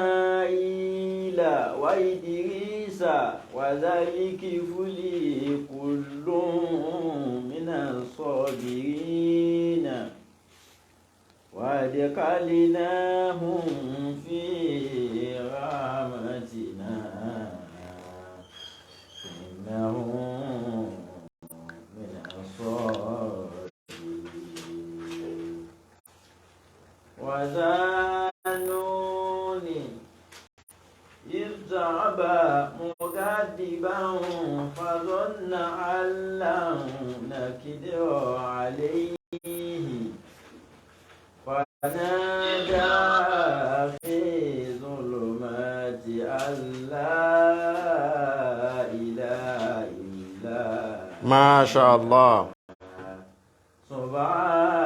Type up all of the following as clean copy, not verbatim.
وإسماعيل وإدريس وذا الكفل كل من الصابرين وأدخلناهم في رحمتنا إنهم من الصالحين وذانون إذ ذهب مغاضبا فظن أن لن نقدر عليه فنادى في ظلمات أن لا إله إلا ما شاء الله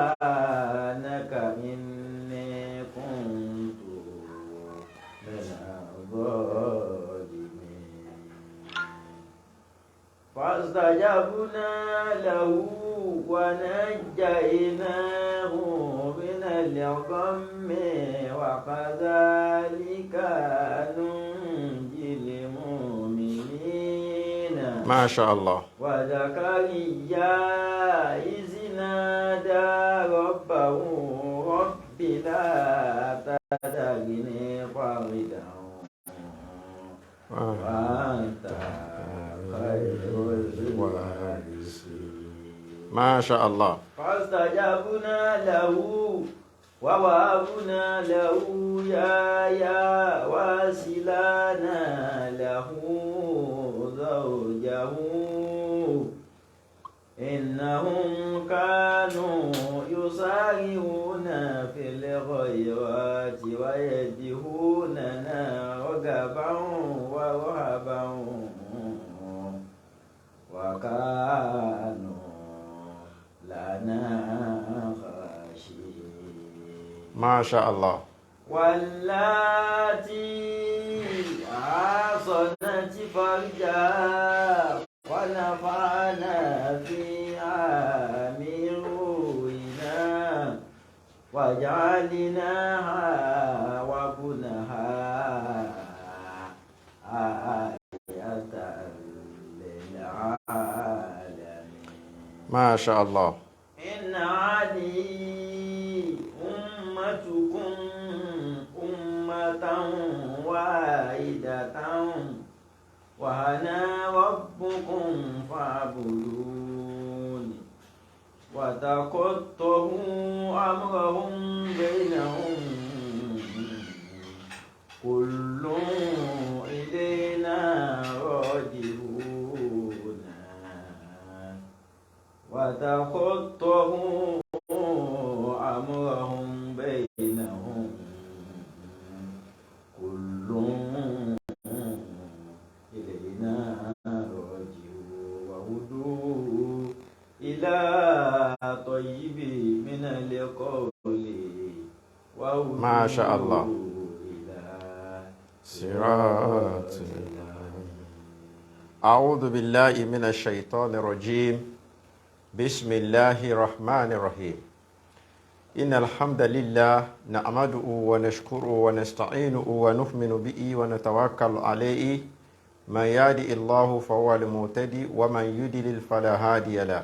سبحانك إني كنت من الظالمين فاستجبنا له ونجيناه من الغم وكذلك ننجي المؤمنين ما شاء الله وزكريا إذ نادى ربه رب لا تذرني فردا وأنت خير الوارثين ما شاء الله فاستجبنا له ووهبنا له يحيى وأسلنا له زوجه إنهم كانوا يسارعون في الخيرات ويدعوننا رغبا ورهبا وكانوا لنا خاشعين ما شاء الله واللاتي أحصنت فرجها ونفعنا فيها من روحنا وجعلناها وابنها آية للعالمين ما شاء الله إن هذه أمتكم أمة واحدة وأنا ربكم فاعبدون وتقطعوا أمرهم بينهم كل إلينا راجعون وتقطعوا أمرهم بينهم كل إلينا راجعون وهدوا إلى طيب من القول ما شاء الله إلى صراط أعوذ بالله من الشيطان الرجيم بسم الله الرحمن الرحيم إن الحمد لله نحمده ونشكره ونستعينه ونؤمن به ونتوكل عليه من يهده الله فهو المهتدي ومن يضلل فلا هادي له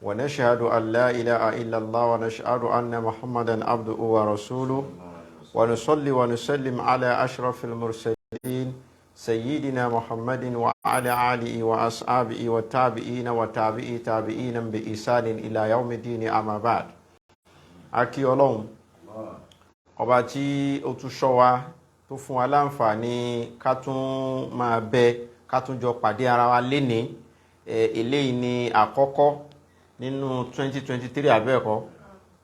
ونشهد أن لا إله إلا الله ونشهد أن محمدا عبده ورسوله ونصلي ونسلم على أشرف المرسلين سيدنا محمد وعلى آله وأصحابه والتابعين وتابعي تابعين بإحسان إلى يوم الدين أما بعد akí Ọlọ́run ọba tí ó tún ṣọ́ wa tó fún wa láǹfààní ká tún máa bẹ ká tún jọ pàdé ara wa lénìí eléyìí ni àkọ́kọ́ nínú 2023 abẹ́ẹ̀kọ́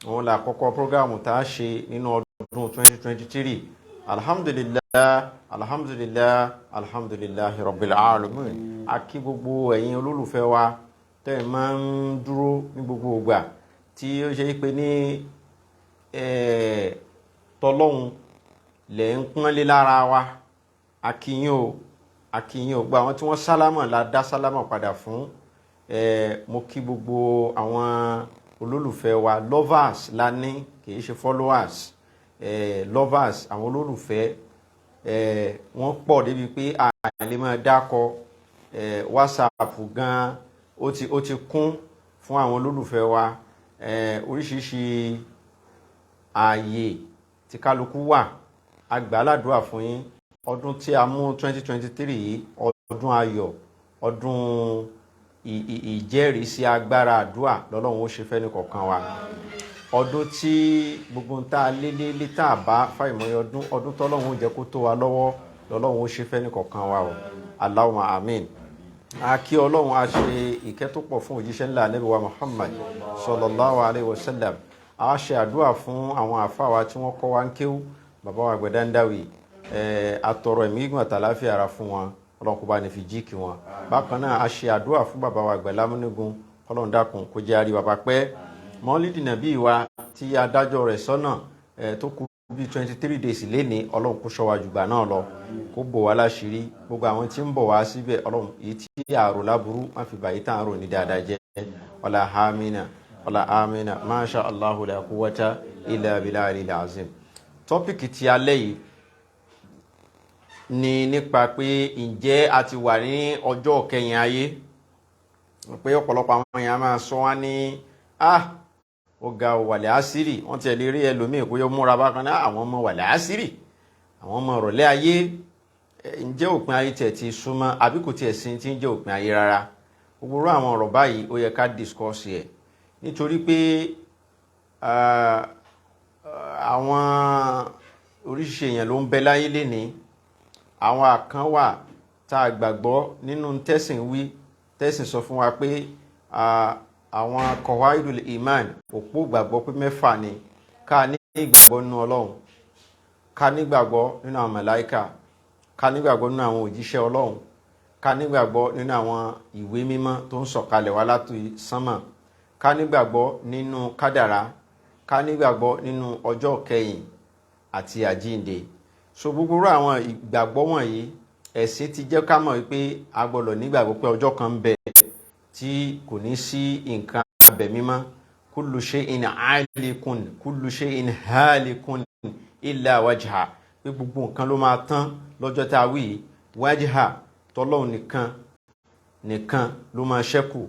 òun là àkọ́kọ́ prógámù tá a ṣe nínú ọdún 2023 alhamdulillah alhamdulillah alhamdulillah rabbil alamin akí gbogbo ẹ̀yin olólùfẹ́ wa tẹ́ ẹ máa ń dúró ní gbogbo ìgbà tí ó ṣe pé ní tọlọ́hun lẹ̀ ń pọ́nlé lára wa akíyìn ò gba àwọn tí wọ́n sálámọ̀ la dá sálámọ̀ padà fún mo kí gbogbo àwọn olólùfẹ́ wa lovers la ní kìí ṣe followers lovers àwọn olólùfẹ́ wọ́n pọ̀ débi pé àlè máa dákọ WhatsApp gan ó ti kún fún àwọn olólùfẹ́ wa oríṣiríṣi ààyè tí kálukú wà agbáládùá fún yín ọdún tí a mú 2023 yìí ọdún ayọ̀ ọdún ìjẹ́rìísí agbára àdúà lọ́lọ́run ó ṣe fẹ́ ní kọ̀ọ̀kan wa ọdún tí gbogbo ń tá lé tá a bá fàìmọye ọdún tọ́lọ́run ó jẹ́ kó tó wa lọ́wọ́ lọ́lọ́run ó ṣe fẹ́ ní kọ̀ọ̀kan wa o Allahumma amin a kí ọlọ́run a ṣe ìkẹ́ tó pọ̀ fún òjíṣẹ́ ńlá Ànábì wa Muhammad sallallahu alayhi wa sallam a ṣe àdúà fún àwọn àfáà wa tí wọ́n kọ́ wa ń kéwú bàbá wa Gbẹ̀dáńdáwì àtọ̀rọ̀ ẹ̀mí gígùn àtàláfíà ara fún wọn ọlọ́run kó bá ní fi jíkì wọn bákan náà a ṣe àdúà fún bàbá wa Gbẹ̀lámúnígun ọlọ́run dákun kó jẹ́ àrí bàbá pẹ́ mọ́lídì nàbí wa tí adájọ́ rẹ̀ sọ́nà tó kù bí 23 days léni ọlọ́run kó ṣọ́ wa jùgbà náà lọ kó bò wá láṣìírí gbogbo àwọn tí ń bọ̀ wá síbẹ̀ ọlọ́run èyí tí àrò láburú má fi bàyí tàn rò ní dáadáa jẹ́ ọlá amina masha Allahu la quwwata illa billahil azim tọ́pìkì tí alẹ́ yìí ni nípa pé ǹjẹ́ a ti wà ní ọjọ́ kẹyìn ayé pé ọ̀pọ̀lọpọ̀ àwọn èèyàn máa sọ wá ní ó ga wàlẹ̀ àṣírí wọ́n ti lè rí ẹlòmíì kó yọ múra bákan náà àwọn ọmọ wàlẹ̀ àṣírí àwọn ọmọ ìrọ̀lẹ́ ayé ǹjẹ́ òpin ayé tẹ̀ ti súnmọ́ àbí kò tiẹ̀ sí ti ń jẹ́ òpin ayé rárá gbogbo àwọn ọ̀rọ̀ báyìí ó yẹ ká discuss ẹ̀ nítorí pé àwọn oríṣiríṣi èèyàn ló ń bẹ láyé lénìí àwọn kan wà tá a gbàgbọ́ nínú tẹ́sìn wí tẹ́sìn sọ fún wa pé àwọn qawaidul iman òpó gbàgbọ́ pé mẹ́fà ni ká ní ìgbàgbọ́ nínú Ọlọ́run ká ní ìgbàgbọ́ nínú àwọn màláíkà ká ní ìgbàgbọ́ nínú àwọn òjíṣẹ́ Ọlọ́run ká ní ìgbàgbọ́ nínú àwọn ìwé mímọ́ tó ń sọ̀kalẹ̀ wá láti sánmà ká ní ìgbàgbọ́ nínú kádàrá ká ní ìgbàgbọ́ nínú ọjọ́ kẹyìn àti àjíǹde so gbogbo àwọn ìgbàgbọ́ wọ̀nyí ẹ̀sìn ti jẹ́ ká mọ̀ wípé a gbọ́dọ̀ nígbàgbọ́ pé ọjọ́ kan ń bẹ tí kò ní sí nǹkan abẹ̀mímọ́ kullu shay'in halikun kullu shay'in halikun illa wajha pé gbogbo nǹkan ló máa tán lọ́jọ́ tá a wí wajha tọ́lọ́hun nìkan ló máa ṣẹ́kù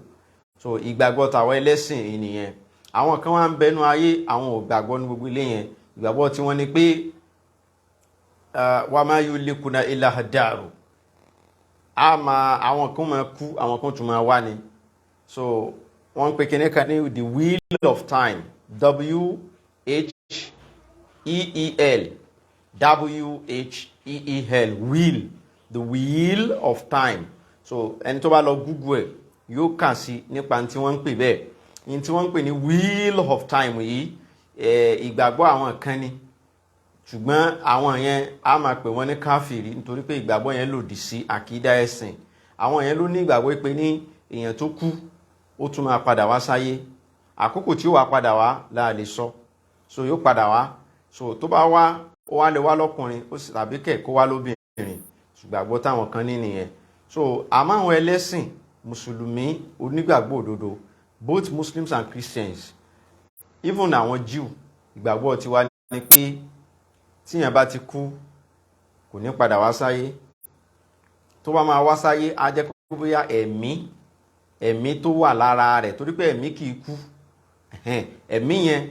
so ìgbàgbọ́ tàwọn ẹlẹ́sìn ènìyàn àwọn kan wá ń bẹnu ayé àwọn ò gbàgbọ́ ní gbogbo ilé yẹn ìgbàgbọ́ tí wọ́n ní pé wa ma yulikuna illa hadaru àwọn kan máa kú àwọn kan tún máa wá ni so wọ́n pè kíní kan ní the wheel of time WHEEL wheel the wheel of time so ẹni tó bá lọ Google ẹ̀ yóò kà sí nípa tí wọ́n ń pè bẹ́ẹ̀ ní tí wọ́n ń pè ní wheel of time yìí ìgbàgbọ́ àwọn kan ni ṣùgbọ́n àwọn yẹn a máa pè wọ́n ní káfìrí nítorí pé ìgbàgbọ́ yẹn lòdì sí àkídá ẹ̀sìn àwọn yẹn ló ní ìgbàgbọ́ pé ní èèyàn tó kú ó tún máa padà wá sáyé àkókò tí ó wá padà wá la lè sọ so yóò padà wá so tó bá wá ó wá lè wá lọ́kùnrin ó sì tàbí kẹ̀ kó wá lóbìnrin ṣùgbàgbọ́ táwọn kan ní nìyẹn so àmọ́ àwọn ẹlẹ́sìn mùsùlùmí onígbàgbọ́ òdodo both Muslims and Christians even àwọn Jew ìgbàgbọ́ tiwa ni pé tíyàn bá ti kú kò ní padà wá sáyé tó bá máa wá sáyé á jẹ́ kó bóyá ẹ̀mí tó wà lára rẹ̀ torí pé ẹ̀mí kìí kú ẹ̀mí yẹn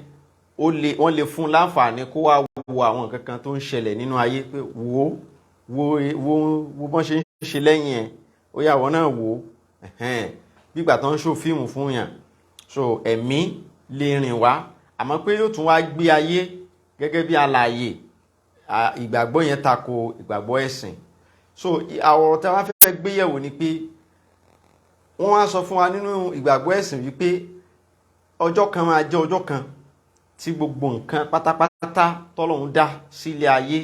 wọ́n lè fún láǹfààní kó wá wo àwọn nǹkan kan tó ń ṣẹlẹ̀ nínú ayé pé wo bọ́n ṣe ń ṣe lẹ́yìn ẹ̀ ó yà wọ́n náà wò gbígbà tó ń ṣó fíìmù fún yàn so ẹ̀mí lè rìn wá àmọ́ pé yóò tún wá gbé ayé gẹ́gẹ́ bí alààyè ìgbàgbọ́ yẹn tako ìgbàgbọ́ ẹ̀sìn so àwọ̀rọ̀ tí a wá fẹ́ gbéyẹ̀wò ni pé wọ́n wá sọ fún wa nínú ìgbàgbọ́ ẹ̀sìn wípé ọjọ́ kan máa jẹ́ ọjọ́ kan tí gbogbo nǹkan pátápátá tọ́lọ́run dá sílé ayé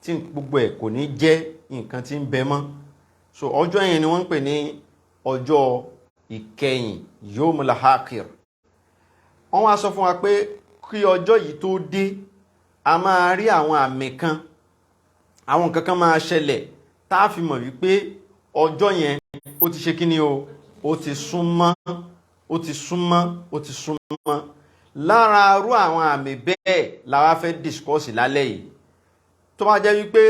tí gbogbo ẹ̀ kò ní jẹ́ nǹkan tí ń bẹ mọ́ so ọjọ́ yẹn ni wọ́n ń pè ní ọjọ́ ìkẹyìn yawmul akhir wọ́n wá sọ fún wa pé kí ọjọ́ yìí tó dé a máa rí àwọn àmì kan àwọn nǹkan kan máa ṣẹlẹ̀ tá a fi mọ̀ wípé ọjọ́ yẹn ó ti ṣe kíni o ó ti súnmọ́ lára irú àwọn àmì bẹ́ẹ̀ la wá fẹ́ discuss lálẹ́ yìí tó bá jẹ́ wípé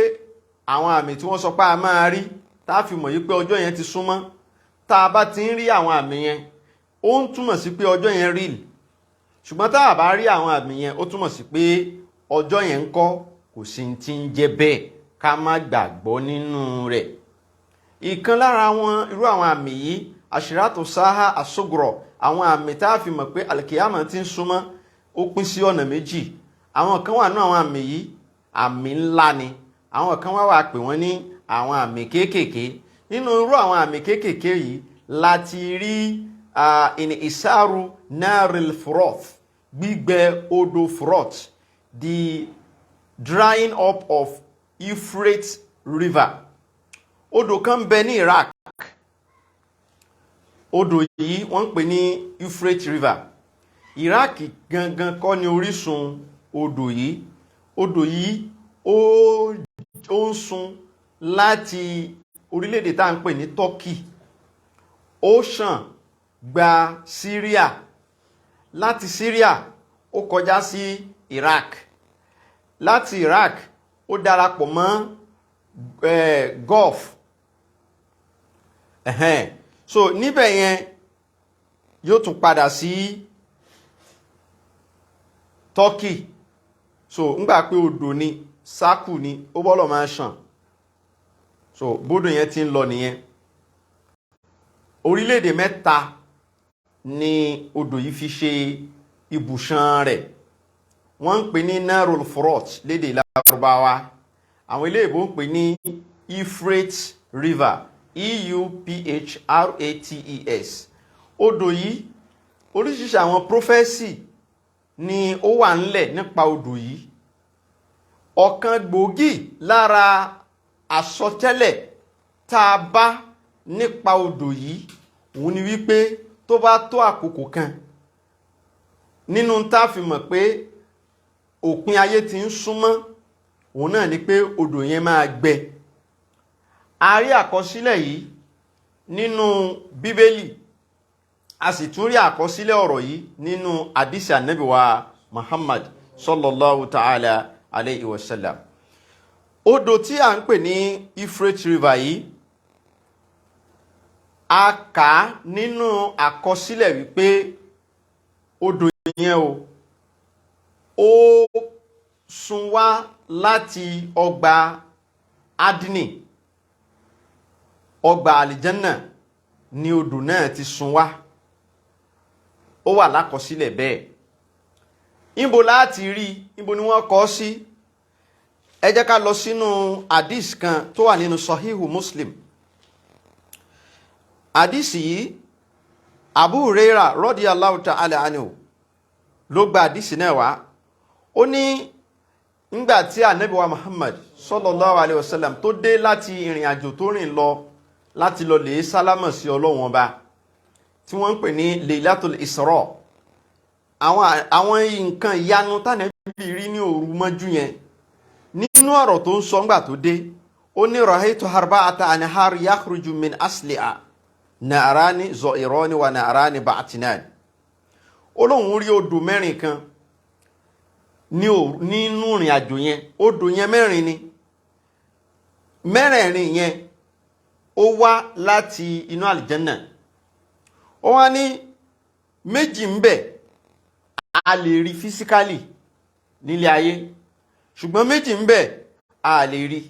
àwọn àmì tí wọ́n sọ pé a máa rí tá a fi mọ̀ wípé ọjọ́ yẹn ti súnmọ́ tá a bá ti ń rí àwọn àmì yẹn ó ń túmọ̀ sí pé ọjọ́ yẹn real ṣùgbọ́n tá a bá rí àwọn àmì yẹn ó túmọ̀ sí pé ọjọ́ yẹn ń kọ́ kò sí ti ń jẹ́ bẹ́ẹ̀ ká má gbàgbọ́ nínú rẹ̀. ìkan lára irú àwọn àmì yìí àṣírátù sáhà àsógùrọ̀ àwọn àmì tá a fi mọ̀ pé alkiyama ti ń súnmọ́ ó pín sí ọ̀nà méjì. àwọn kan wà nínú àwọn àmì yìí àmì ńlá ni àwọn kan wà pè wọ́n ní àwọn àmì kéékèèké. nínú irú àwọn àmì kéékèèké yìí láti rí in isaru naril froth gbígbẹ odò froth the drying up of Euphrates River. odò kan bẹ ní Iraq odò yìí wọ́n ń pè ní Euphrates River. Iraq gangan kọ́ ni orísun odò yìí. odò yìí ó ń sun láti orílẹ̀-èdè tá à ń pè ní Turkey ó ṣàn gba Syria láti Syria ó kọjá sí Iraq láti Iraq ó darapọ̀ mọ́ Gulf so níbẹ̀ yẹn yóò tún padà sí Turkey. so ńgbà pé odò ni sákù ni ó bọ́lọ̀ máa ṣàn so bódò yẹn ti ń lọ nìyẹn. orílẹ̀-èdè mẹ́ta ni odò yìí fi ṣe ibùṣàn rẹ̀. wọ́n ń pè ní narul froth lédè Lárúbáwá àwọn eléèbó ń pè ní Euphrates River EUPHRATES. odò yìí oríṣiríṣi àwọn prophesy ni ó wà ńlẹ̀ nípa odò yìí. ọ̀kan gbòógì lára àsọtẹ́lẹ̀ tá a bá nípa odò yìí òun ni wípé tó bá tó àkókò kan nínú tá a fi mọ̀ pé òpin ayé ti ń súnmọ́ òun náà ni pé odò yẹn máa gbẹ. a rí àkọsílẹ̀ yìí nínú Bíbélì a sì tún rí àkọsílẹ̀ ọ̀rọ̀ yìí nínú àdísì Ànábì wa Muhammad sallallahu ta'ala alayhi wa sallam. odò tí a ń pè ní Euphrates River yìí a kà nínú àkọsílẹ̀ wípé odò yẹn ó sun wá láti ọgbà Adini ọgbà àlìjánà ni odò náà ti sun wá. ó wà lákọsílẹ̀ bẹ́ẹ̀. níbo láti rí níbo ni wọ́n kọ sí. ẹ jẹ́ ká lọ sínú hadith kan tó wà nínú Sahihu Muslim. hadith yìí Abu Hurairah radiyallahu ta'ala anhu ló gba hadith náà wá. ó ní nígbàtí Ànábì wa Muhammad sallallahu alaihi wasallam tó dé láti ìrìn àjò tó rìn lọ láti lọ lè sálámọ̀ sí Ọlọ́run Ọba tí wọ́n ń pè ní Laylatul Isra. àwọn nǹkan ìyanu tánàbí rí ní òru mọ́jú yẹn nínú ọ̀rọ̀ tó ń sọ ńgbà tó dé ó ní rahaitu arba'ata anhar yakhruju min asliha na'rani za'irani wa na'rani ba'tinan. Ọlọ́hun rí odò mẹ́rin kan nínú ìrìn àjò yẹn. odò yẹn mẹ́rin ni mẹ́rẹ̀ẹ̀rin yẹn ó wá láti inú àlìjẹ́nà. ó wá ní méjì ń bẹ a lè rí physically nílé ayé ṣùgbọ́n méjì ń bẹ a lè rí.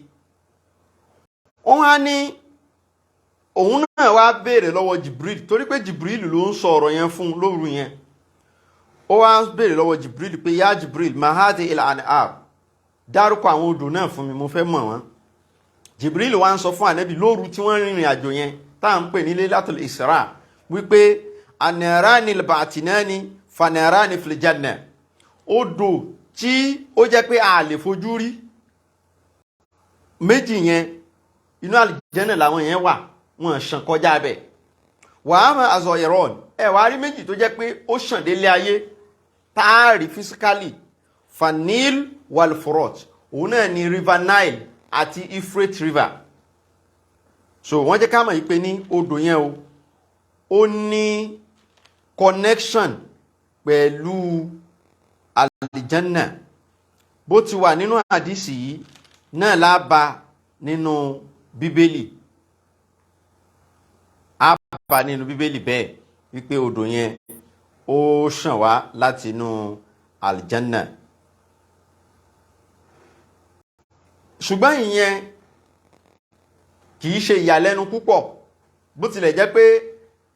ó wá ní òun náà wá béèrè lọ́wọ́ Jibril torí pé Jibril ló ń sọ ọ̀rọ̀ yẹn fún lóru yẹn. ó wá béèrè lọ́wọ́ Jibril pé yá Jibril mahadi ila an'am dárúkọ àwọn odò náà fún mi mo fẹ́ mọ̀ wọ́n. Jibril wá ń sọ fún Ànábì lóru tí wọ́n rìnrìn àjò yẹn tá à ń pè ní Laylatul Isra wípé anarani al-ba'tinani fanarani fil janna. odò tí ó jẹ́ pé a lè fojú rí méjì yẹn inú àlìjẹ́nà làwọn yẹn wà wọ́n ṣàn kọjá bẹ̀. wàá mọ àzọ ìrọ̀n wàá rí méjì tó jẹ́ pé ó ṣàn délé ayé táàrí physically fanil walfurot òun náà ni river Nile àti Euphrates River. so wọ́n jẹ́ ká mọ̀ yí pé ní odò yẹn ó ní connection pẹ̀lú àlìjánà bó ti wà nínú àdísì yìí náà lába nínú bíbélì, á bá nínú bíbélì bẹ́ẹ̀ wípé odò yẹn ó ṣàn wá láti inú àlìjánà. ṣùgbọ́n ìyẹn kìí ṣe ìyàlẹ́nu púpọ̀, bó tilẹ̀ jẹ́ pé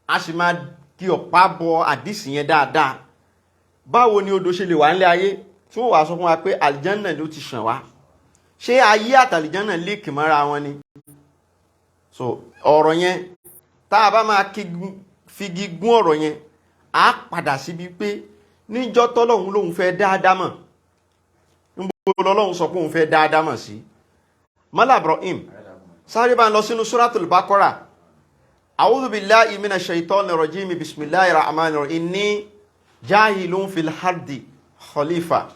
a sì máa kí ọ̀pá bọ àdísì yẹn dáadáa. Báwo ni odò ṣe lè wà nílé ayé tí wọ́n wá sọ fún wa pé àlìjánà ló ti ṣàn wá? Ṣé ayé àtàlìjánà líkì mọ́ra wọn ni? So ọ̀rọ̀ yẹn tá a bá máa figi gún ọ̀rọ̀ yẹn, á padà síbi pé níjọ́ tọ́lọ́hun lòun fẹ́ dá Ádámọ̀, níbo lọ́lọ́hun sọ pé òun fẹ́ dá Ádámọ̀ sí? Mọ́lá Ibrahim sáré bá ń lọ sínú Suratul Baqara. A'udhu billahi minash shaitanir rajim, bismillahir rahmanir rahim. Inni jahilun fil ardi khalifa.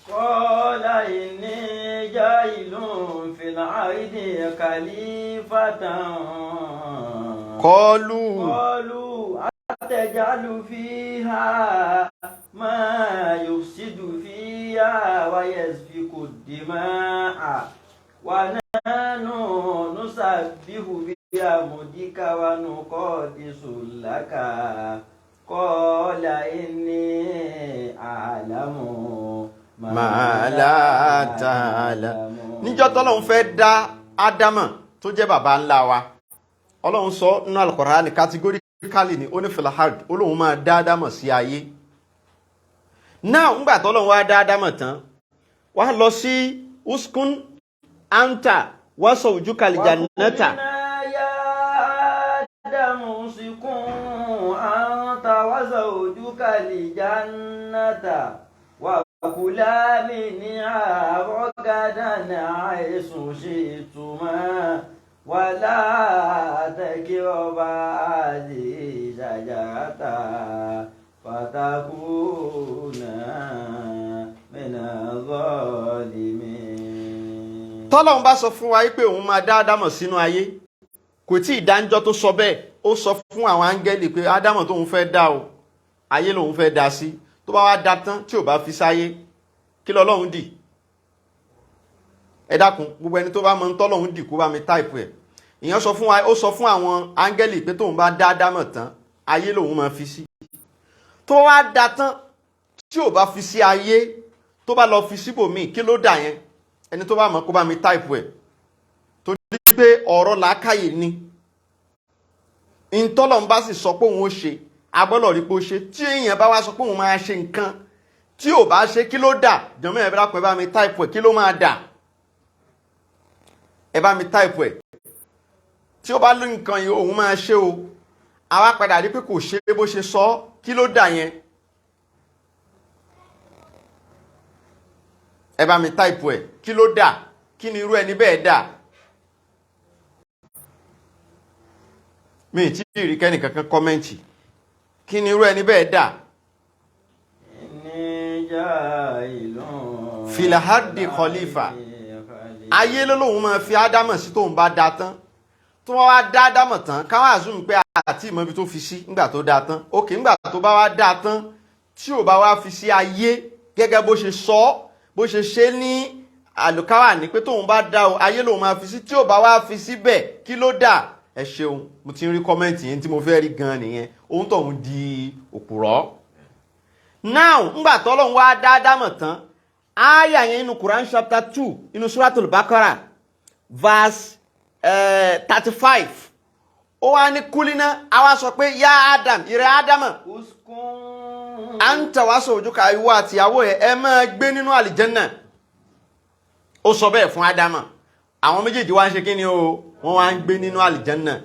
Qala inni jahilun fil ardi khalifatan. Qalu atajalu fiha ma yufsidu fiha wa yasfiku dima'a wa nahnu nusabbihu bihamdika wa nuqaddisu laka. Qala inni a'lamu ma la ta'lamun. Níjọ́ tọ́lọ́hun fẹ́ dá Ádámọ̀ tó jẹ́ bàbá ńlá wa, Ọlọ́hun sọ nínú Al-Qur'ani categorically ni ó ní fil ard, Ọlọ́hun máa dá Ádámọ̀ sí ayé. Náà ńgbà tọ́lọ́hun wá dá Ádámọ̀ tán, wá lọ sí uskun anta wa zawjukal jannata. وكلا منها رغدا حيث شئتما ولا تقربا هذه الشجرة فتكونا من الظالمين. Tọ́lọ́hun bá sọ fún wa pé òun máa dá Ádámọ̀ sínú ayé, kò tí ìdáńjọ́ tó sọ bẹ́ẹ̀, ó sọ fún àwọn áńgẹ́lì pé Ádámọ̀ tóun fẹ́ dá o, ayé lòun fẹ́ dá sí. Tó bá wá dá tán tí ò bá fi sáyé, kí lọ́lọ́hun dì? Ẹ dákun, gbogbo ẹni tó bá mọ̀ tọ́lọ́hun dì kó bá mi táìpù ẹ̀. Ìyẹn sọ fún wa, ó sọ fún àwọn áńgẹ́lì pé tóun bá dá Ádámọ̀ tán, ayé lòun máa fi sí. Tó wá dá tán tí ò bá fi sí ayé, tó bá lọ fi síbòmíì, kí ló dà yẹn? Ẹni tó bá mọ̀ kó bá mi táìpù ẹ̀. Torí pé ọ̀rọ̀ làákàyè ni. Ìtọ́lọ́hun bá sì sọ pé òun ó ṣe, agbọ́dọ̀ rí pé ó ṣe. Tí èèyàn bá wá sọ pé òun máa ṣe nǹkan tí ò bá ṣe, kí ló dà? Jọmọ́ ẹ bá pẹ́ bá mi táìpù ẹ̀, kí ló máa dà? Ẹ bá mi táìpù ẹ̀. Tí ó bá lóyún nǹkan yìí òun máa ṣe o, àwa padà rí pé kò ṣe bó ṣe sọ, kí ló dà yẹn? Ẹ bá mi táìpù ẹ̀, kí ló dà? Kí ni irú ẹni bẹ́ẹ̀ dà? Mi tí ì rí kẹ́nì kankan kọ́mẹ́ǹtì. Kí ni irú ẹni bẹ́ẹ̀ dà? Fil ardi khalifa. Ayé lọ́lọ́hun máa fi Ádámọ̀ sí tóun bá dá tán. Tó wá dá Ádámọ̀ tán, káwọn àzùm pé àti ìmọ̀ ibi tó fi sí nígbà tó dá tán. Òkè nígbà tó bá wá dá tán, tí ò bá wá fi sí ayé gẹ́gẹ́ bó ṣe sọ, bó ṣe ṣe ní àlùkáwà ní pé tóun bá dá o, ayé lòun máa fi sí. Tí ò bá wá fi síbẹ̀, kí ló dà? Ẹ ṣeun, mo ti ń rí kọ́mẹ́ǹtì yẹn tí mo fẹ́ rí gan nìyẹn. Ohun tóun di òpùrọ́. Now ńgbà tọ́lọ́hun wá dá Ádámọ̀ tán, ááyà yẹn inú Quran chapter 2 inú Suratul Baqara verse 35, ó wá ní kúlínà, a wá sọ pé yá Adam, ìrẹ́ Ádámọ̀, anta wa zawjuka, ìwọ àtìyàwó ẹ máa gbé nínú àlìjẹ́nà. Ó sọ bẹ́ẹ̀ fún Ádámọ̀. Àwọn méjèèjì wá ń ṣe kí ni o? Wọ́n wá ń gbé nínú àlìjẹ́nà.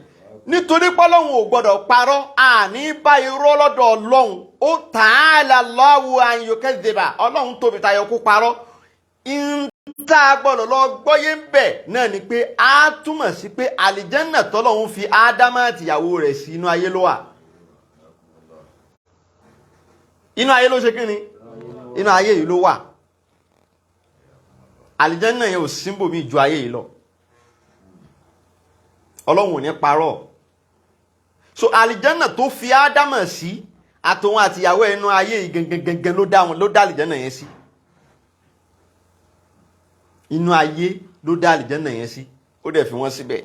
Nítorí pọ́lọ́hun ò gbọ́dọ̀ parọ́, àní bá irọ́ lọ́dọ̀ Ọlọ́hun. Ó ta'ala Allahu an yukadhiba. Ọlọ́hun tóbi tayọ kó parọ́. Ìta gbọ́dọ̀ lọ gbọ́yé ń bẹ̀ náà ni pé a túmọ̀ sí pé àlìjẹ́nà tọ́lọ́hun fi Ádámọ̀ àtìyàwó rẹ̀ sí inú ayé ló wà. Inú ayé ló ṣe kí ni? Inú ayé yìí ló wà. Àlìjẹ́nà yẹn ò símbòmí ju ayé yìí lọ. Ọlọ́hun ò ní parọ́. So àlìjẹ́nà tó fi Ádámọ̀ sí, àtòun àti ìyàwó ẹnu ayé gangan ló dá àlìjẹ́nà yẹn sí. Inú ayé ló dá àlìjẹ́nà yẹn sí, ó dẹ̀ fi wọ́n síbẹ̀.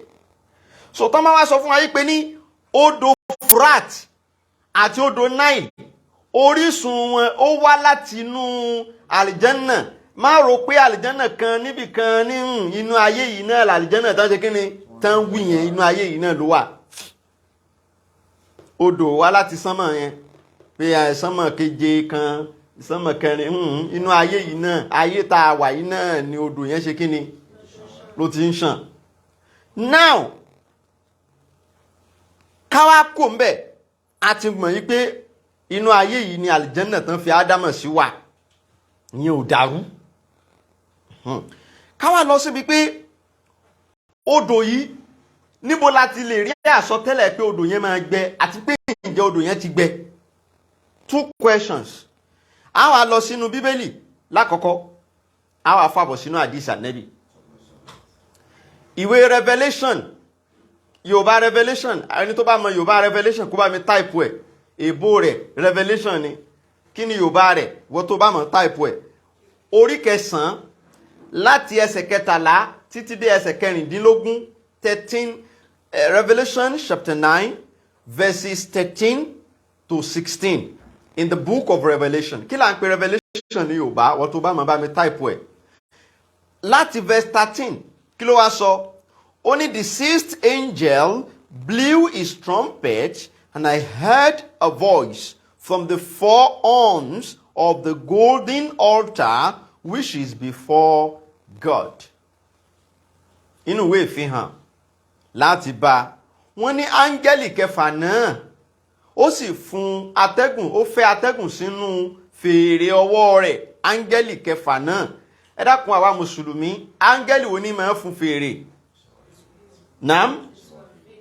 So tán máa wá sọ fún wa yí pé ní odò Euphrates àti odò Nile orísun wọn ó wá láti inú àlìjẹ́nà. Má rò pé àlìjẹ́nà kan níbì kan ní inú ayé yìí náà làlìjẹ́nà tán ṣe kí ni tán wí yẹn, inú ayé yìí náà ló wà. Odò wá láti sánmọ̀ yẹn pé sánmọ̀ keje kan sánmọ̀ kẹrin inú ayé yìí náà, ayé tá a wà yìí náà ni odò yẹn ṣe kí ni ló ti ń ṣàn. Now káwá kò ń bẹ̀ a ti mọ̀ yí pé inú ayé yìí ni àlìjẹ́nà tán fi Ádámọ̀ sí wà, ìyẹn ò dàrú. Káwá lọ síbi pé odò yìí níbo la ti lè rí àsọtẹ́lẹ̀ pé odò yẹn máa gbẹ àti pé ǹjẹ́ odò yẹn ti gbẹ. 2 questions. A wá lọ sínú Bíbélì lákọ̀ọ́kọ́, a wá fàbọ̀ sínú àdìsí Ànábì. Ìwé Revelation, Yorùbá Revelation, ẹni tó bá mọ Yorùbá Revelation kó bá mi type ẹ̀. Èbó rẹ̀ Revelation ni, kí ni Yorùbá rẹ̀ wọ́n tó bá mọ̀ type ẹ̀. Orí 9 láti ẹsẹ̀ 13 títí dé ẹsẹ̀ 14, 13, Revelation chapter 9 verses 13 to 16 in the book of Revelation. Kí là ń pè Revelation ní Yorùbá wọ́n tó bá mọ̀ bá mi type ẹ̀. Láti verse 13 kí ló wá sọ? Ó ní the 6th angel blew his trumpet, and I heard a voice from the 4 horns of the golden altar which is before God. Inú ìwé Ìfihàn láti bá wọ́n ní áńgẹ́lì kẹfà náà ó sì fún atẹ́gùn, ó fẹ́ atẹ́gùn sínú fèrè ọwọ́ rẹ̀. Áńgẹ́lì kẹfà náà, ẹ dákun àwa mùsùlùmí, áńgẹ́lì wo ni máa fún fèrè? Naam,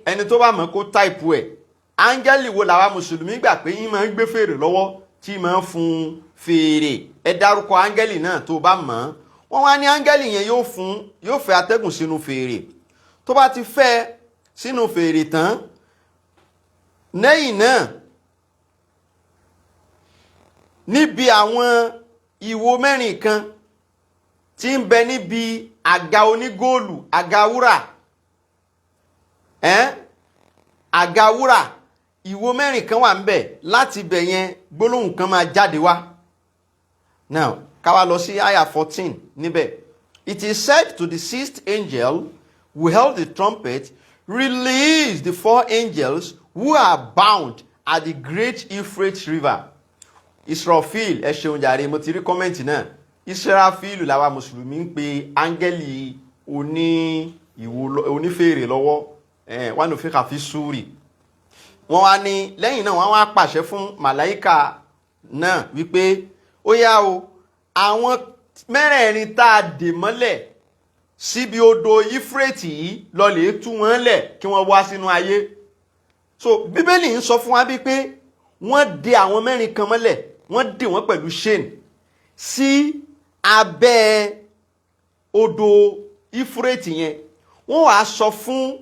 ẹni tó bá mọ̀ kó táìpù ẹ̀. Áńgẹ́lì wo làwa mùsùlùmí gbà pé yín máa ń gbé fèrè lọ́wọ́ tí máa ń fún fèrè? Ẹ dárúkọ áńgẹ́lì náà tó bá mọ̀. Wọ́n wá ní áńgẹ́lì yẹn yóò fẹ́ atẹ́gùn sínú fèrè. Tó bá ti fẹ́ sínú fèrè tán, lẹ́yìn náà níbi àwọn ìwo mẹ́rin kan tí ń bẹ níbi àga onígóòlù, àga wúrà, àga wúrà, ìwo mẹ́rin kan wà ń bẹ. Láti bẹ̀ yẹn gbólóhùn kan máa jáde wá. Now ká wá lọ sí àyà 14 níbẹ̀. It is said to the 6th angel who held the trumpet, release the 4 angels who are bound at the great Euphrates River. Israfil, ẹ ṣeun jàre, mo ti rí kọ́mẹ́ǹtì náà. Israfil làwa mùsùlùmí ń pe áńgẹ́lì onífèrè lọ́wọ́, wọ́n ní òfin kàfi súrì. Wọ́n wá ní lẹ́yìn náà wọ́n wá pàṣẹ fún màláíkà náà wípé ó yá o, àwọn mẹ́rẹ̀ẹ̀rin tá a dè mọ́lẹ̀ síbi odò Euphrates yìí lọ lè tú wọn lẹ̀ kí wọ́n wá sínú ayé. So Bíbélì ń sọ fún wa bí pé wọ́n dè àwọn mẹ́rin kan mọ́lẹ̀, wọ́n dè wọ́n pẹ̀lú chain sí abẹ́ odò Euphrates yẹn. Wọ́n wá sọ fún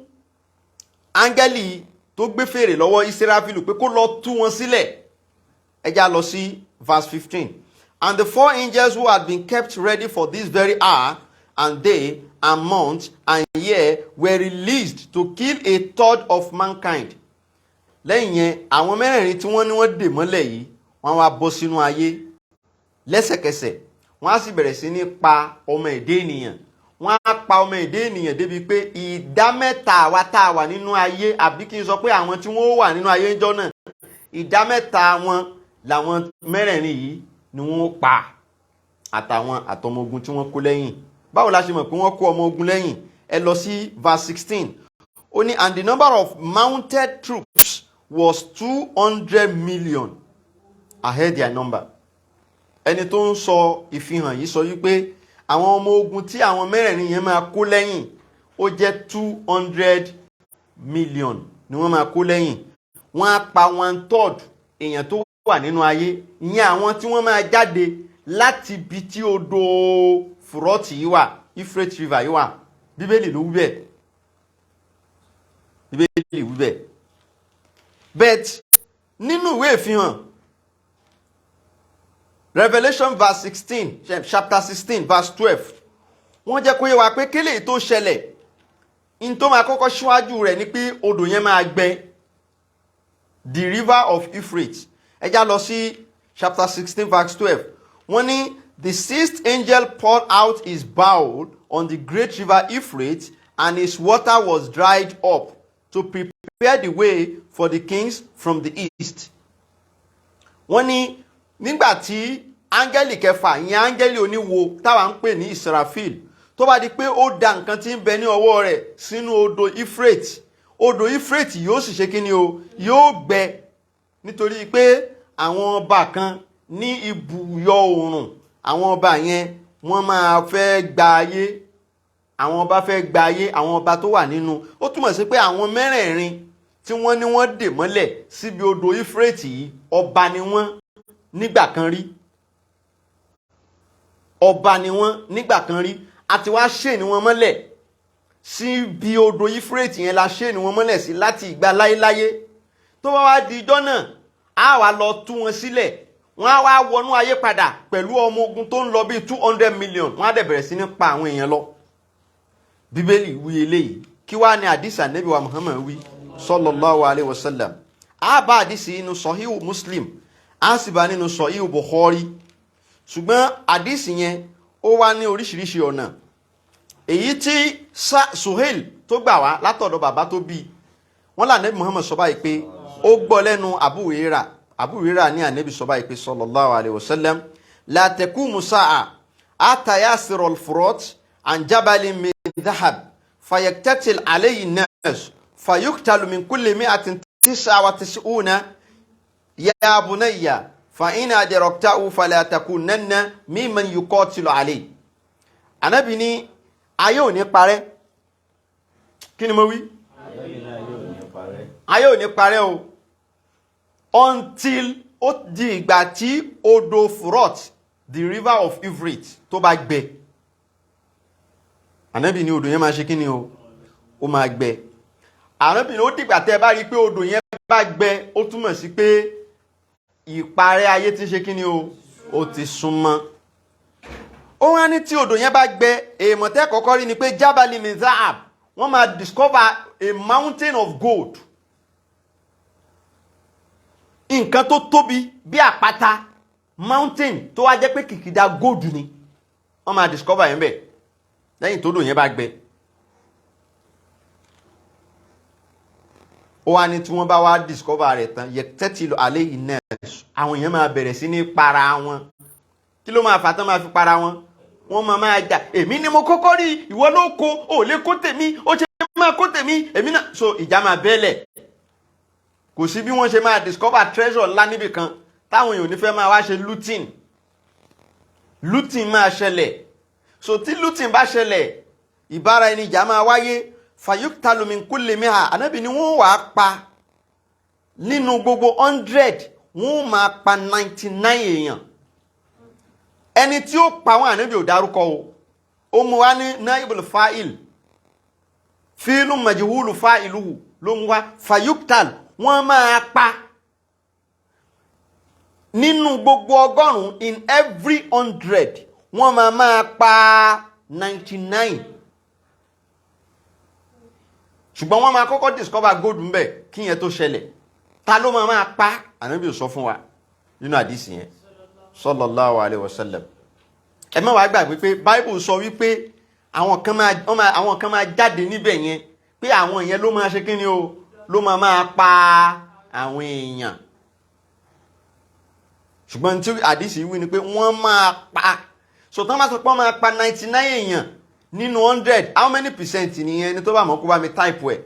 áńgẹ́lì tó gbé fèrè lọ́wọ́ Ísírafílù pé kó lọ tú wọn sílẹ̀. Ẹ já lọ sí verse 15. And the 4 angels who had been kept ready for this very hour and day and month and year were released to kill a third of mankind. Lẹ́yìn yẹn àwọn mẹ́rẹ̀ẹ̀rin tí wọ́n ní wọ́n dè mọ́lẹ̀ yìí wọ́n wá bọ́ sínú ayé lẹ́sẹ̀kẹsẹ̀. Wọ́n á sì bẹ̀rẹ̀ sí ní pa ọmọ èdè ènìyàn. Wọ́n á pa ọmọ èdè ènìyàn débi pé 3 àwa tá a wà nínú ayé, àbí kí n sọ pé àwọn tí wọ́n wà nínú ayé ńjọ́ náà, 3 wọn làwọn mẹ́rẹ̀ẹ̀rin yìí ni wọ́n pa, àtàwọn àtọmọ ogun tí wọ́n kó lẹ́yìn. Báwo la ṣe mọ̀ pé wọ́n kó ọmọ ogun lẹ́yìn? Ẹ lọ sí verse 16. Ó ní and the number of mounted troops was 200 million. I heard their number. Ẹni tó ń sọ ìfihàn yìí sọ wípé àwọn ọmọ ogun tí àwọn mẹ́rẹ̀ẹ̀rin yẹn máa kó lẹ́yìn ó jẹ́ 200 million ni wọ́n máa kó lẹ́yìn. Wọ́n á pa 1/3 èèyàn tó wà nínú ayé, ìyẹn àwọn tí wọ́n máa jáde láti ibi tí odò Fúrọ́tì yìí wà, Euphrates River yìí wà. Bíbélì ló wí bẹ́ẹ̀. Bíbélì wí bẹ́ẹ̀. But nínú ìwé Ìfihàn Revelation verse 16 chapter 16 verse 12 wọ́n jẹ́ kó yé wa pé kílè tó ṣẹlẹ̀ in tó máa kọ́kọ́ ṣíwájú rẹ̀ ni pé odò yẹn máa gbẹ, the river of Euphrates. ẹ já lọ sí chapter 16 verse 12 wọ́n ní the sixth angel poured out his bowl on the great river Euphrates, and his water was dried up to prepare the way for the kings from the east. Wọ́n ní nígbà tí áńgẹ́lì kẹfà ìyẹn áńgẹ́lì oníwo táwa ń pè ní Israfil tó bá di pé ó da nǹkan tí ń bẹ ní ọwọ́ rẹ̀ sínú odò Euphrates yóò sì ṣe kí ni o, yóò gbẹ, nítorí pé àwọn ọba kan ní ibùyọ oòrùn, àwọn ọba yẹn wọ́n máa fẹ́ gba ayé, àwọn ọba fẹ́ gba ayé, àwọn ọba tó wà nínú, ó túmọ̀ sí pé àwọn mẹ́rẹ̀ẹ̀rin tí wọ́n ní wọ́n dè mọ́lẹ̀ síbi odò Euphrates yìí ọba ni wọ́n nígbà kan rí, ọba ni wọ́n nígbà kan rí, àti wá ṣe ni wọ́n mọ́lẹ̀ síbi odò Euphrates yẹn, la ṣe ni wọ́n mọ́lẹ̀ sí láti ìgbà láyéláyé. Tó bá wá di ijọ́ náà á wá lọ tú wọn sílẹ̀, wọ́n á wá wọnú ayé padà pẹ̀lú ọmọ ogun tó ń lọ bí 200 million, wọ́n á dẹ̀ bẹ̀rẹ̀ sí ní pa àwọn èèyàn lọ. Bíbélì wí eléyìí, kí wá ní àdìsí Ànábì wa Muhammad wí sallallahu alayhi wa sallam. A bá àdìsí inú Sahihu Muslim, a sì bá nínú Sahihu Bukhari, ṣùgbọ́n àdìsí yẹn ó wá ní oríṣiríṣi ọ̀nà. Èyí tí Suhail tó gbà wá látọ̀dọ̀ bàbá tó bí, wọ́n lá Ànábì Muhammad sọ báyìí pé ó gbọ́ lẹ́nu Abu Hurairah ní Ànábì sọ báyìí pé sallallahu alayhi wa sallam, la taqumu sa'a hatta yasira al-Furat an jabalin min dhahab fayaktatil alayhi an-nas fayuqtalu min kulli 199 ya bunayya fa in adraktahu fala takunanna mimman yuqatilu alayhi. Ànábì ní ayé ò ní parẹ́. Kí ni mo wí? Ayé ò ní parẹ́ o, until ó di ìgbà tí odò Furat, the river of Euphrates, tó bá gbẹ. Ànábì ní odò yẹn máa ṣe kí ni o, ó máa gbẹ. Ànábì ní ó dìgbà tẹ́ bá rí pé odò yẹn bá gbẹ, ó túmọ̀ sí pé ìparẹ́ ayé ti ṣe kí ni o, ó ti súnmọ́. Ó wá ní tí odò yẹn bá gbẹ, èèmọ̀ tẹ́ kọ́kọ́ rí ni pé Jabali min Zahab, wọ́n máa discover a mountain of gold. Nǹkan tó tóbi bí àpáta, mountain tó wá jẹ́ pé kìkìdá gold ni, wọ́n máa discover yẹn bẹ̀ lẹ́yìn tó odò yẹn bá gbẹ. Ó wá ní tí wọ́n bá wá discover rẹ̀ tán, yaktatilu alayhi an-nas, àwọn èèyàn máa bẹ̀rẹ̀ sí ní para wọn. Kí ló máa fà tán máa fi para wọn? Wọ́n máa jà, èmi ni mo kọ́kọ́ rí, ìwọ ló kó, ò lè kó tèmi, ó ṣe máa kó tèmi, èmi náà. So ìjà máa bẹ́lẹ̀. Kò sí bí wọ́n ṣe máa discover treasure ńlá níbì kan táwọn èèyàn ò ní fẹ́ máa wá ṣe looting máa ṣẹlẹ̀. So tí looting bá ṣẹlẹ̀, ìbára ẹni ìjà máa wáyé. Fayuqtalu min kulli 100, Ànábì ni wọ́n wàá pa nínú gbogbo 100, wọ́n máa pa 99 èèyàn. Ẹni tí ó pa wọn Ànábì ò dárúkọ o, ó mú wá ní naibul fa'il, fi'lu majhulu fa'iluhu ló mú wá. Fayuqtal, wọ́n máa pa nínú gbogbo 100, in every 100 wọ́n máa pa 99. Ṣùgbọ́n wọ́n máa kọ́kọ́ discover gold ńbẹ̀ kí yẹn tó ṣẹlẹ̀. Ta ló máa pa? Ànábì ò sọ fún wa nínú àdìsí yẹn sallallahu alayhi wa sallam. Ẹ má wá gbàgbé pé Bible sọ wípé àwọn kan máa jáde níbẹ̀ yẹn, pé àwọn yẹn ló máa ṣe kí ni o, ló máa pa àwọn èèyàn. Ṣùgbọ́n tí àdìsí wí ni pé wọ́n máa pa. So tán bá sọ pé wọ́n máa pa 99 èèyàn nínú 100, how many percent nìyẹn? Ẹni tó bá mọ̀ kó bá mi type ẹ̀.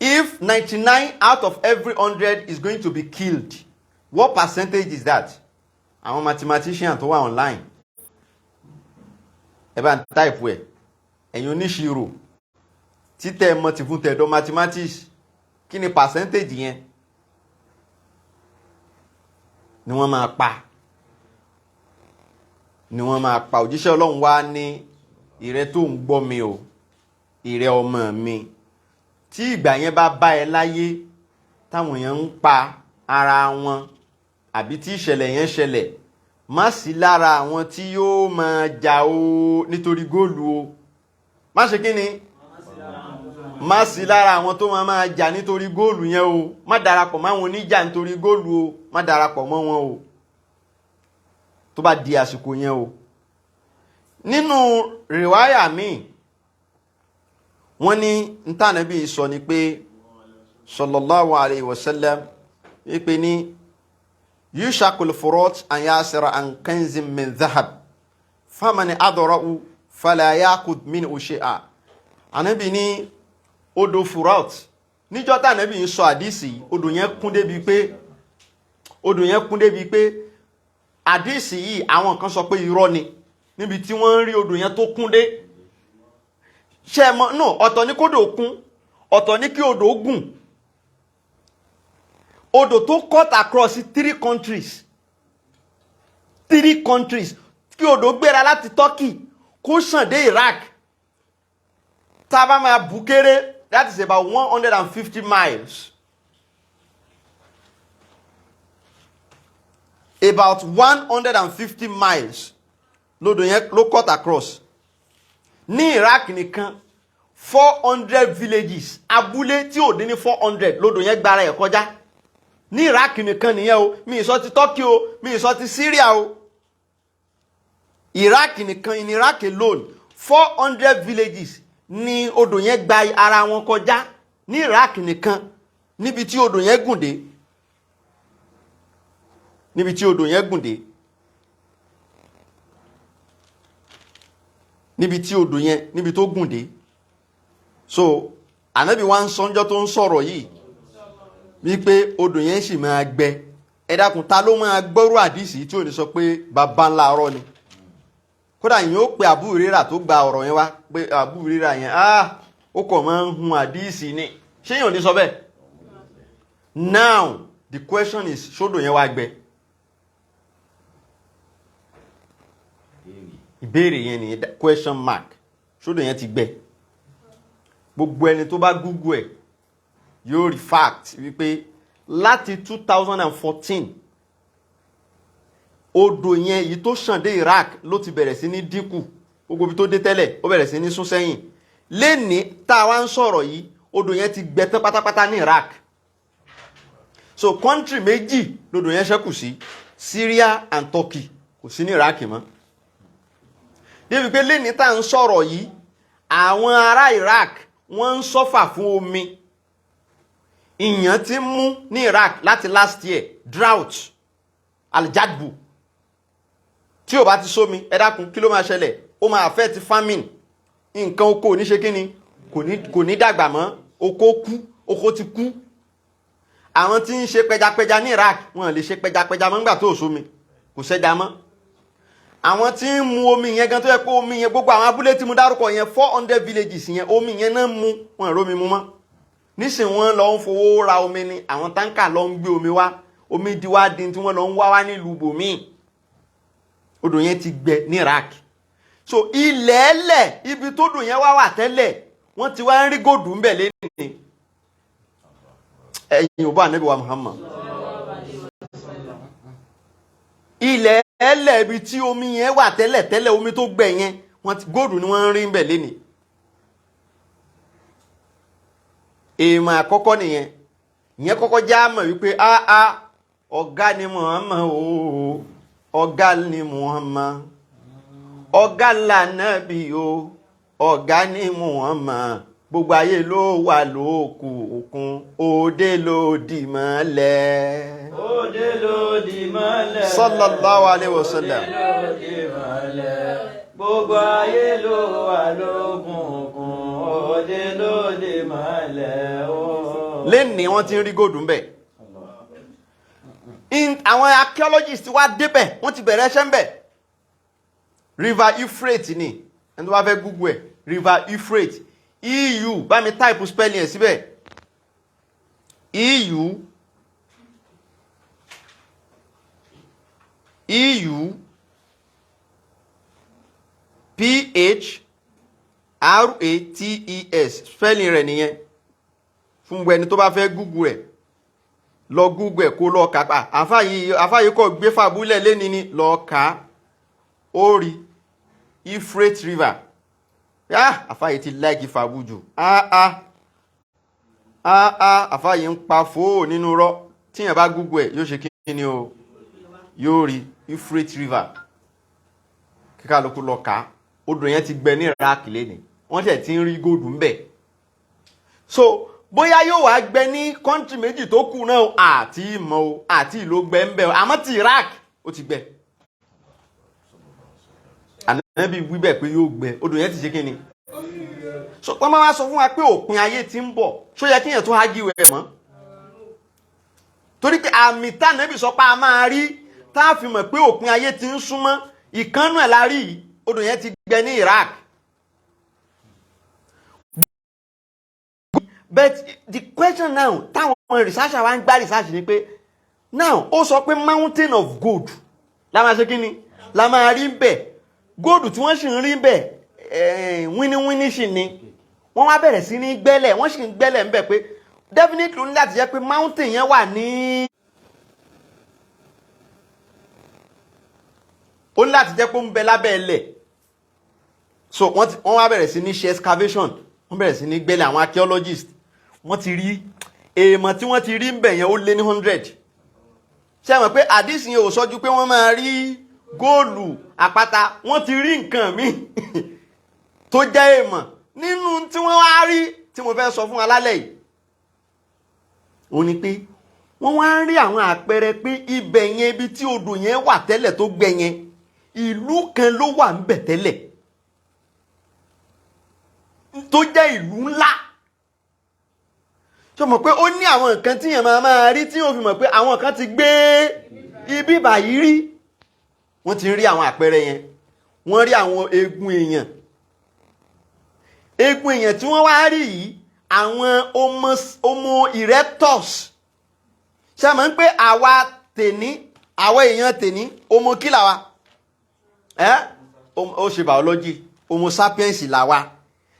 If 99 out of every 100 is going to be killed, what percentage is that? Àwọn mathematician tó wà online, ẹ bá ń type ẹ̀, ẹ̀yin oníṣirò títẹ̀ mọ́ ti fún tẹ̀dọ̀ mathematics, kí ni percentage yẹn ni wọ́n máa pa? Òjíṣẹ́ Ọlọ́run wá ní ìrẹ tó ń gbọ́ mi o, ìrẹ ọmọ mi, tí ìgbà yẹn bá bá ẹ láyé táwọn èèyàn ń pa ara wọn, àbí tí ìṣẹ̀lẹ̀ yẹn ṣẹlẹ̀ má sí lára àwọn tí yóò máa jà o nítorí góòlù o. Má ṣe kí ni? Má sí lára àwọn tó máa jà nítorí góòlù yẹn o. Má darapọ̀ mọ́ àwọn oníjà nítorí góòlù o. Má darapọ̀ mọ́ wọn o tó bá di àsìkò yẹn o. Nínú rìwáyà míì wọ́n ní ntànàbí sọ ni pé sallallahu alayhi wa sallam wípé ní yushakul furat an yasira an kanzin min dhahab faman adra'u fala yakud min shay'a. Ànábì ní odò furat níjọ́ tànàbí ń sọ àdísì odò yẹn kún débi pé àdísì yìí àwọn kan sọ pé irọ́ ni níbi tí wọ́n ń rí odò yẹn tó kún dé. Ṣé mọ̀ no ọ̀tọ̀ ní kódò kún, ọ̀tọ̀ ní kí odò gùn. Odò tó cut across 3 countries. 3 countries. Kí odò gbéra láti Turkey kó sàn dé Iraq. Tá bá máa bù kéré, that is about 150 miles. About 150 miles. Lodò yẹn ló cut across. Ní Iraq nìkan 400 villages, abúlé tí ò dín ní 400 lodò yẹn gbára ẹ̀ kọjá. Ní Iraq nìkan nìyẹn o, mi sọ ti Turkey o, mi sọ ti Syria o. Iraq nìkan, in Iraq alone 400 villages ni odò yẹn gba ara wọn kọjá. Ní Iraq nìkan, níbi tí odò yẹn gùn dé. Níbi tí odò yẹn gùn dé. Níbi tí odò yẹn, níbi tó gùn dé. So Ànábì wá ń sọ́njọ́ tó ń sọ̀rọ̀ yìí wípé odò yẹn sì máa gbẹ. Ẹ dákun, ta ló máa gbọ́rọ̀ àdísì tí ò ní sọ pé bàbá ńlá arọ́ ni? Kódà yìí ó pe Abu Hurairah tó gba ọ̀rọ̀ yẹn wá pé Abu Hurairah yẹn ó kàn máa ń hun àdísì ni. Ṣé yìí ò ní sọ bẹ́ẹ̀? Now the question is, ṣódò yẹn wá gbẹ? Ìbéèrè yẹn ni question mark. Ṣódò yẹn ti gbẹ? Gbogbo ẹni tó bá Google ẹ̀ yóò rí fact wípé láti 2014 odò yẹn yìí tó ṣàn dé Iraq ló ti bẹ̀rẹ̀ sí ní dínkù. Gbogbo ibi tó dé tẹ́lẹ̀ ó bẹ̀rẹ̀ sí ní sún sẹ́yìn. Lénìí tá a wá ń sọ̀rọ̀ yìí odò yẹn ti gbẹ tán pátápátá ní Iraq. So country méjì lodò yẹn ṣẹ́kù sí, Syria and Turkey, kò sí ní Iraq mọ́. Débi pé lénìí tá à ń sọ̀rọ̀ yìí àwọn ará Iraq wọ́n ń sọ́fà fún omi. Ìyàn ti mú ní Iraq láti last year, drought, aljadbu. Tí ò bá ti sómi, ẹ dákun kí ló máa ṣẹlẹ̀? Ó máa affect famine. Nǹkan oko ò ní ṣe kíni? Kò ní dàgbà mọ́. Oko ti kú. Àwọn tí ń ṣe pẹjapẹja ní Iraq wọ́n lè ṣe pẹjapẹja mọ́ nígbà tó sómi. Kò sẹ́ja mọ́. Àwọn tí ń mu omi yẹn gan tó yẹ pé omi yẹn gbogbo àwọn abúlé tí mo dárúkọ yẹn 400 villages yẹn omi yẹn náà mu, wọn rómi mu mọ́. Nísìn wọ́n lọ ń fowó ra omi ni, àwọn táǹkà lọ ń gbé omi wá. Omi di wá dín tí wọ́n lọ ń wá nílùú bòmíì. Odò yẹn ti gbẹ ní Iraq. So ilẹ̀ẹ́lẹ̀ ibi tó dò yẹn wá wà tẹ́lẹ̀ wọ́n ti wá ń rí gòdù ń bẹ̀ lẹ́nìí. Ẹ̀yin ò bá Ànábì wa Muhammad. Ilẹ̀ẹ́lẹ̀ ibi tí omi yẹn wà tẹ́lẹ̀ omi tó gbẹ yẹn gòdù ni wọ́n ń rí ń bẹ̀ lẹ́nìí. Èèmọ̀ àkọ́kọ́ nìyẹn. Ìyẹn kọ́kọ́ já mọ̀ wípé ọ̀gá ni Muhammad o. Ọ̀gá ni Muhammad. Ọ̀gá l'Ànábì o. Ọ̀gá ni Muhammad. Gbogbo ayé ló wà lókù òkun. Òde ló dì mọ́lẹ̀. Òde ló dì mọ́lẹ̀. Sallallahu alaihi wasallam. Òde ló dì mọ́lẹ̀. Gbogbo ayé ló wà lókun òkun. Òde ló dì mọ́lẹ̀ o. Lénìí wọ́n ti ń rí gòdù ń bẹ̀. Àwọn archaeologists wá débẹ̀, wọ́n ti bẹ̀rẹ̀ ẹṣẹ́ ń bẹ̀. River Euphrates ni, ẹni tó bá fẹ́ Google ẹ̀, River Euphrates. EU, bá mi type spelling ẹ̀ síbẹ̀. EU PHRATES spelling rẹ̀ nìyẹn. Fún gbogbo ẹni tó bá fẹ́ Google ẹ̀. lọ Google ẹ̀ kó lọ kà pa àfáyí kọ́ gbé fàbúlẹ̀ lẹ́ni ni lọ kà ó rí Euphrates River. Àfáyí ti láìkí fàbú jù. Àfáyí ń pa fóò nínú rọ́ tí yẹn bá Google ẹ̀ yóò ṣe kí ni o yóò rí Euphrates River kíkà lókù lọ kà. Odò yẹn ti gbẹ ní Iraq lẹ́ni wọ́n tẹ̀ ti ń rí góòdù ń bẹ̀. So bóyá yóò wá gbẹ ní kọ́ńtì méjì tó kù náà àti ìmọ̀ o àti ìlú gbẹ ń bẹ̀ àmọ́ ti Iraq ó ti gbẹ. Ànábì wí bẹ́ẹ̀ pé yóò gbẹ odò yẹn ti ṣe kí ni. So wọ́n máa sọ fún wa pé òpin ayé ti ń bọ̀ ṣó yẹ kí yẹn tó hági wẹ̀ mọ́. Torí pé àmì tá Ànábì sọ pé a máa rí tá a fi mọ̀ pé òpin ayé ti ń súnmọ́ ìkánnú ẹ̀ la rí yìí odò yẹn ti gbẹ ní Iraq. But the question now táwọn researcher wa ń gbá research ni pé now ó sọ pé mountain of gold la máa ṣe kí ni la máa rí bẹ́ẹ̀ gold tí wọ́n sì ń rí bẹ́ẹ̀ wíníwíní sì ni wọ́n wá bẹ̀rẹ̀ sí ní gbẹ́lẹ̀ wọ́n sì ń gbẹ́lẹ̀ ń bẹ̀ pé definitely ó ní láti jẹ́ pé mountain yẹn wà ní ó ní láti jẹ́ pé ó ń bẹ lábẹ́ ilẹ̀. So wọ́n wá bẹ̀rẹ̀ sí ní ṣe excavation wọ́n bẹ̀rẹ̀ sí ní gbẹ́lẹ̀ àwọn archaeologists wọ́n ti rí èèmọ̀ tí wọ́n ti rí ń bẹ̀ yẹn ó lé ní 100. Ṣé mọ̀ pé àdísì yẹn ò sọ́jú pé wọ́n máa rí góòlù àpáta wọ́n ti rí nǹkan míì tó jẹ́ èèmọ̀ nínú tí wọ́n wá rí tí mo fẹ́ sọ fún alálẹ̀ yìí. Ó ní pé wọ́n wá ń rí àwọn àpẹẹrẹ pé ibẹ̀ yẹn ibi tí odò yẹn wà tẹ́lẹ̀ tó gbẹ yẹn ìlú kan ló wà ń bẹ̀ tẹ́lẹ̀ tó jẹ́ ìlú ńlá. Ṣé mọ̀ pé ó ní àwọn nǹkan tí yẹn máa rí tí ó fi mọ̀ pé àwọn kan ti gbé ibi báyìí rí. Wọ́n ti rí àwọn àpẹẹrẹ yẹn wọ́n rí àwọn eegun èèyàn tí wọ́n wá rí yìí àwọn homo erectus. Ṣé mọ̀ pé àwa èèyàn tèní homo kí làwa ó ṣe biology homo sapiens làwa.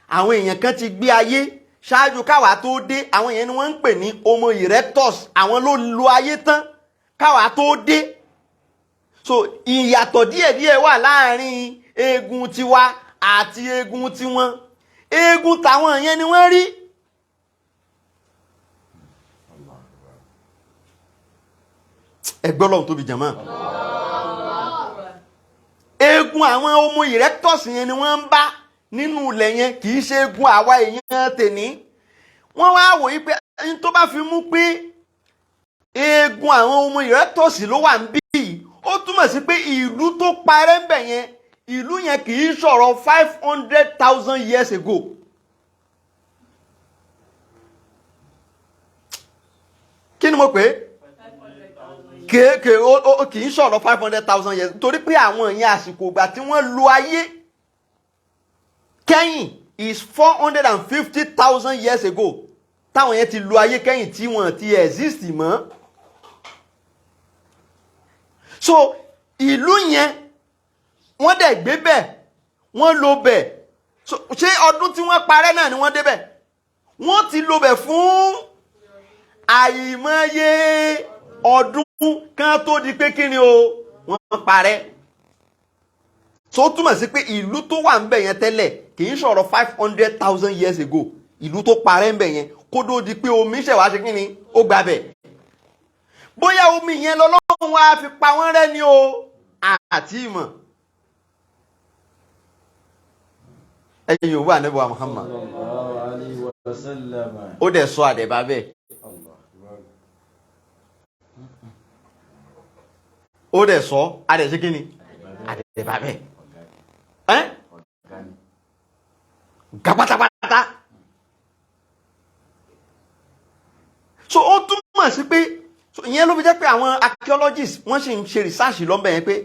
Àwọn èèyàn kan ti gbé ayé ṣáájú káwa tó dé àwọn èèyàn ni wọ́n ń pè ní homo erectus àwọn ló lo ayé tán káwa tó dé. So ìyàtọ̀ díẹ̀díẹ̀ wà láàrin eegun tiwa àti eegun tiwọn. Eegun tàwọn yẹn ni wọ́n rí. Ẹgbẹ́ Ọlọ́run tóbi jàmá. Eegun àwọn homo erectus yẹn ni wọ́n ń bá nínú ilẹ̀ yẹn kì í ṣe egun àwa èèyàn tèní. Wọ́n wá wò yí pé ẹni tó bá fi mú pé egun àwọn homo erectus ló wà ń bí yìí ó túmọ̀ sí pé ìlú tó parẹ́ ń bẹ̀ yẹn ìlú yẹn kì í sọ̀rọ̀ 500,000 years ago. Kí ni mo pè é? Kì í sọ̀rọ̀ 500,000 years torí pé àwọn èèyàn àsìkò ìgbà tí wọ́n lo ayé kẹ́yìn is 450,000 years ago táwọn yẹn ti lo ayé kẹ́yìn tí wọ́n ti exist mọ́. So ìlú yẹn wọ́n dẹ̀ gbé bẹ̀ wọ́n lò bẹ̀ so ṣé ọdún tí wọ́n parẹ́ náà ni wọ́n débẹ̀ wọ́n ti lò bẹ̀ fún àìmọye ọdún kan tó di pé kí ni o wọ́n parẹ́. So túmọ̀ sí pé ìlú tó wà ń bẹ̀ yẹn tẹ́lẹ̀ kì í sọ̀rọ̀ 500,000 years ago ìlú tó parẹ́ ń bẹ̀ yẹn kó tó di pé omi ṣẹ̀wá ṣe kí ni ó gbà bẹ̀. Bóyá omi yẹn lọ́lọ́run wá fi pa wọ́n rẹ́ ni o àti ìmọ̀. Ẹ̀yin yòówù Ànábì wa Muhammad ó dẹ̀ sọ àdẹ̀bá bẹ́ẹ̀. Ó dẹ̀ sọ àdẹ̀ ṣe kí ni àdẹ̀bá bẹ́ẹ̀. Gapatapata. So ó túmọ̀ sí pé ìyẹn ló fi jẹ́ pé àwọn archaeologists wọ́n sì ń ṣe research lọ́bẹ̀ yẹn pé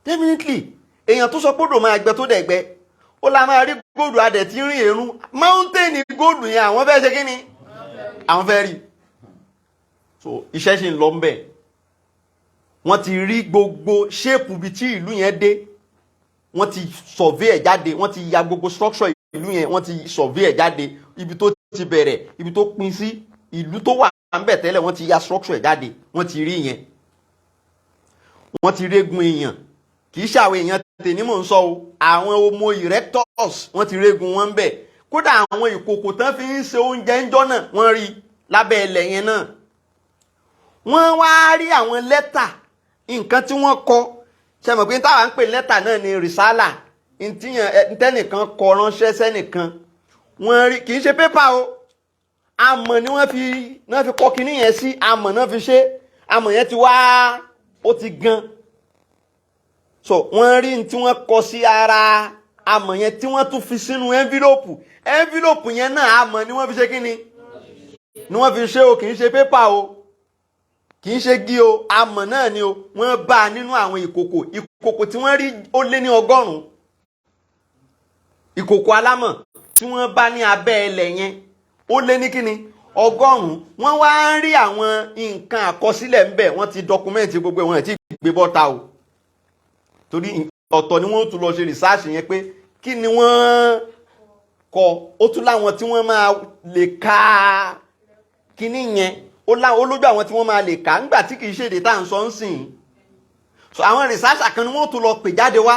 definitely èèyàn tó sọ gbọ́dọ̀ máa gbẹ tó dẹ̀ gbẹ ó la máa rí góòdù adẹ̀ tí ń rìn èrún mountain góòdù yẹn àwọn fẹ́ ṣe kí ni àwọn fẹ́ rí. So iṣẹ́ sì ń lọ ńbẹ̀ wọ́n ti rí gbogbo ṣéèpù bí tí ìlú yẹn dé wọ́n ti survey ẹ̀ jáde wọ́n ti ya gbogbo structure ìlú yẹn wọ́n ti survey ẹ̀ jáde ibi tó ti bẹ̀rẹ̀ ibi tó pin sí ìlú tó wà ń bẹ̀ tẹ́lẹ̀ wọ́n ti ya structure ẹ̀ jáde wọ́n ti rí yẹn wọ́n ti régun èèyàn kì í ṣàwọn èèyàn tèmi mò ń sọ o àwọn homo erectus wọ́n ti régun wọn ń bẹ̀ kódà àwọn ìkòkò tán fi ń ṣe oúnjẹ ńjọ́ náà wọ́n rí lábẹ́ ilẹ̀ yẹn náà wọ́n wá rí àwọn lẹ́tà nǹkan tí wọ́n kọ ṣe mọ̀ pé táwa ń pè lẹ́tà náà ní rìsálà ntẹ́nìkan kọ ránṣẹ́ sẹ́nìkan wọ́n rí kì í ṣe pépà o amọ̀ ni wọ́n fi kọ kinní yẹn sí amọ̀ náà fi ṣe amọ̀ yẹn ti wá ó ti gan so wọ́n rí tí wọ́n kọ sí ara amọ̀ yẹn tí wọ́n tún fi sínú envelope yẹn náà amọ̀ ni wọ́n fi ṣe kíni ni wọ́n fi ṣe o kì í ṣe pépà o kì í ṣe gí o amọ̀ náà ni o wọ́n bá a nínú àwọn ìkòkò tí wọ́n rí ó lé ní 100 ìkòkò alámọ̀ tí wọ́n bá ní abẹ́ ilẹ̀ yẹn ó lé ní kíni 100 wọ́n wá ń rí àwọn nǹkan àkọsílẹ̀ ńbẹ̀ wọ́n ti dọkumẹ́ǹtì gbogbo wọn ti gbé bọ́ta o torí ọ̀tọ̀ ni wọ́n tún lọ ṣe rìsáàṣì yẹn pé kí ni wọ́n kọ ó tún láwọn tí wọ́n máa lè ka kíní yẹn ó lójú àwọn tí wọ́n máa lè kà ńgbà tí kìí ṣèdè tá à ń sọ ń sìn so àwọn rìsáàṣà kan ni wọ́n tún lọ pè jáde wá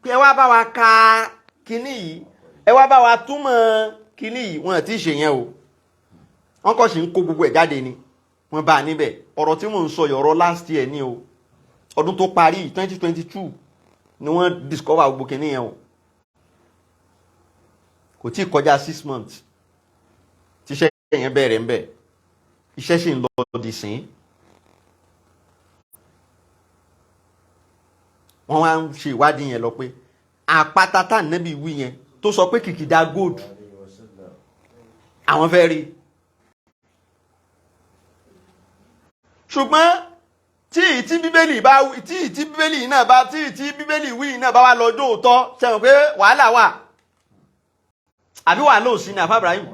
pé ẹ wá bá wa ka kíní yìí ẹ wá bá wa túmọ̀ kíní yìí wọ́n ti ṣe yẹn o wọ́n kọ́ sí ń kó gbogbo ẹ̀ jáde ni wọ́n bá a níbẹ̀ ọ̀rọ̀ tí mò ń sọ ọ̀rọ̀ last year ni o ọdún tó parí 2022 ni wọ́n discover gbogbo kíní yẹn o kò tí ì kọjá 6 months tíṣẹ́ yẹn bẹ̀rẹ̀ ń bẹ̀ iṣẹ́ sì ń lọ di sìn wọ́n wá ń ṣe ìwádìí yẹn lọ pé àpáta tá nẹ́bí wí yẹn tó sọ pé kìkìdá gold àwọn fẹ́ rí ṣùgbọ́n tí bíbélì wí náà bá wá lọ́jọ́ òótọ́ ṣẹ́wọ̀n pé wàhálà wà àbí wàhálà ò sí ní àfá Ibrahim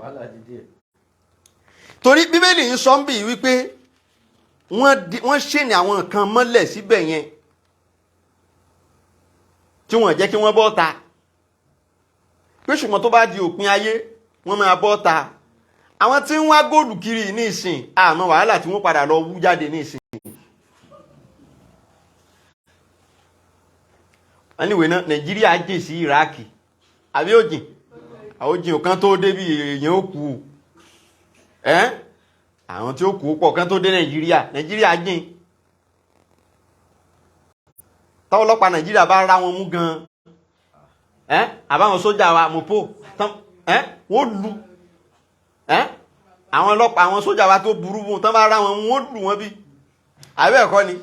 torí bíbélì ń sọ ń bì wípé wọ́n ṣe ní àwọn nǹkan mọ́lẹ̀ síbẹ̀ yẹn tí wọ́n jẹ́ kí wọ́n bọ́ ta pé ṣùgbọ́n tó bá di òpin ayé wọ́n máa bọ́ ta àwọn tí ń wá góòlù kiri ní ìsìn àmọ́ wàhálà tí wọ́n padà lọ wú jáde ní ìsìn anyway náà Nàìjíríà jìn sí Iraki àbí òjìn àwòjìn kan tó dé bí èèyàn ó kú àwọn tí ó kú pọ̀ kan tó dé Nàìjíríà jìn táwọn ọlọ́pàá Nàìjíríà bá rá wọn mú gan àbáwọn sójà wa mọ̀pọ̀ wọ́n lù àwọn ọlọ́pàá àwọn sójà wa tó burú bùn tán bá rá wọn mú wọ́n lù wọ́n bí àbẹ́ ẹ̀kọ́ ni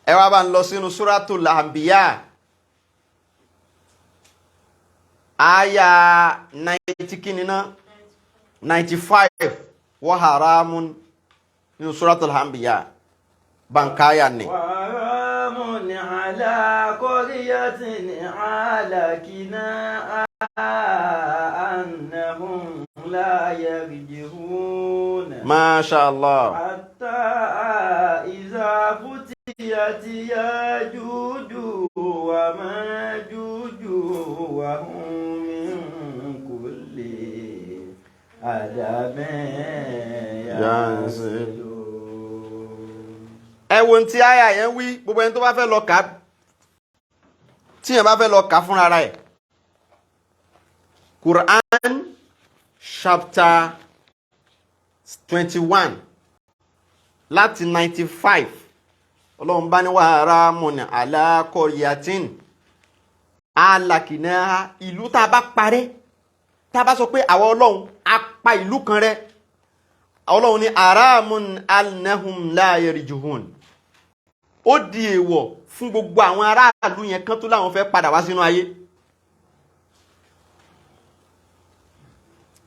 ẹ wá bá ń lọ sínú Suratul Anbiya aya 90 kìnnìná 95 wa haramun nínú Suratul Anbiya bankaya ni. Wa haramun ala qaryatin halakina annahum la yarji'un. Masha Allah. Hatta iza futiyat yajuju wa majuju wa hum min kulli adabin yansilun. Ẹ̀wọ̀n tí àyà yẹn wí gbogbo ẹni tó bá fẹ́ lọ kà tí yẹn bá fẹ́ lọ kà fúnra rẹ̀ Quran chapter 21 láti 95 Ọlọ́run bá ní wàhálà mọ̀nà alákọ̀ọ́yàtín alákìná ìlú tá a bá parẹ́ tá a bá sọ pé àwọn Ọlọ́run á pa ìlú kan rẹ́ Ọlọ́run ní aramun alnahum la yarjuhun ó di èèwọ̀ fún gbogbo àwọn aráàlú yẹn kan tó láwọn fẹ́ padà wá sínú ayé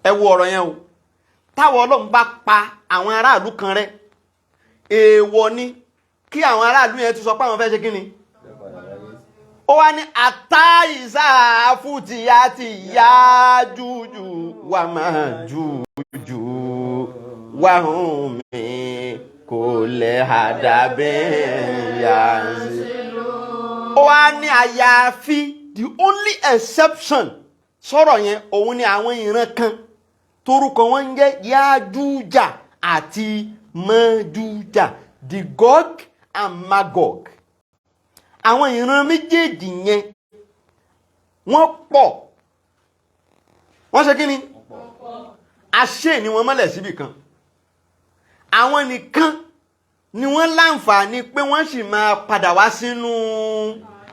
ẹ wo ọ̀rọ̀ yẹn o táwọn Ọlọ́run bá pa àwọn aráàlú kan rẹ́ èèwọ̀ ni kí àwọn aráàlú yẹn tún sọ pé àwọn fẹ́ ṣe kí ni ó wá ní àtàìsà fútìyàtì Yájújù wà máa jújù wahum min kulli hadabin yansilun. Ó wá ní àyàfi the only exception sọ̀rọ̀ yẹn òun ni àwọn ìran kan torúkọ wọn ń jẹ́ Yájújà àti Májújà, the Gog and Magog. Àwọn ìran méjèèjì yẹn wọ́n pọ̀, wọ́n ṣe kí ni? Àṣẹ ni wọ́n mọ́lẹ̀ síbì kan. Àwọn nìkan ni wọ́n láǹfààní pé wọ́n sì máa padà wá sínú,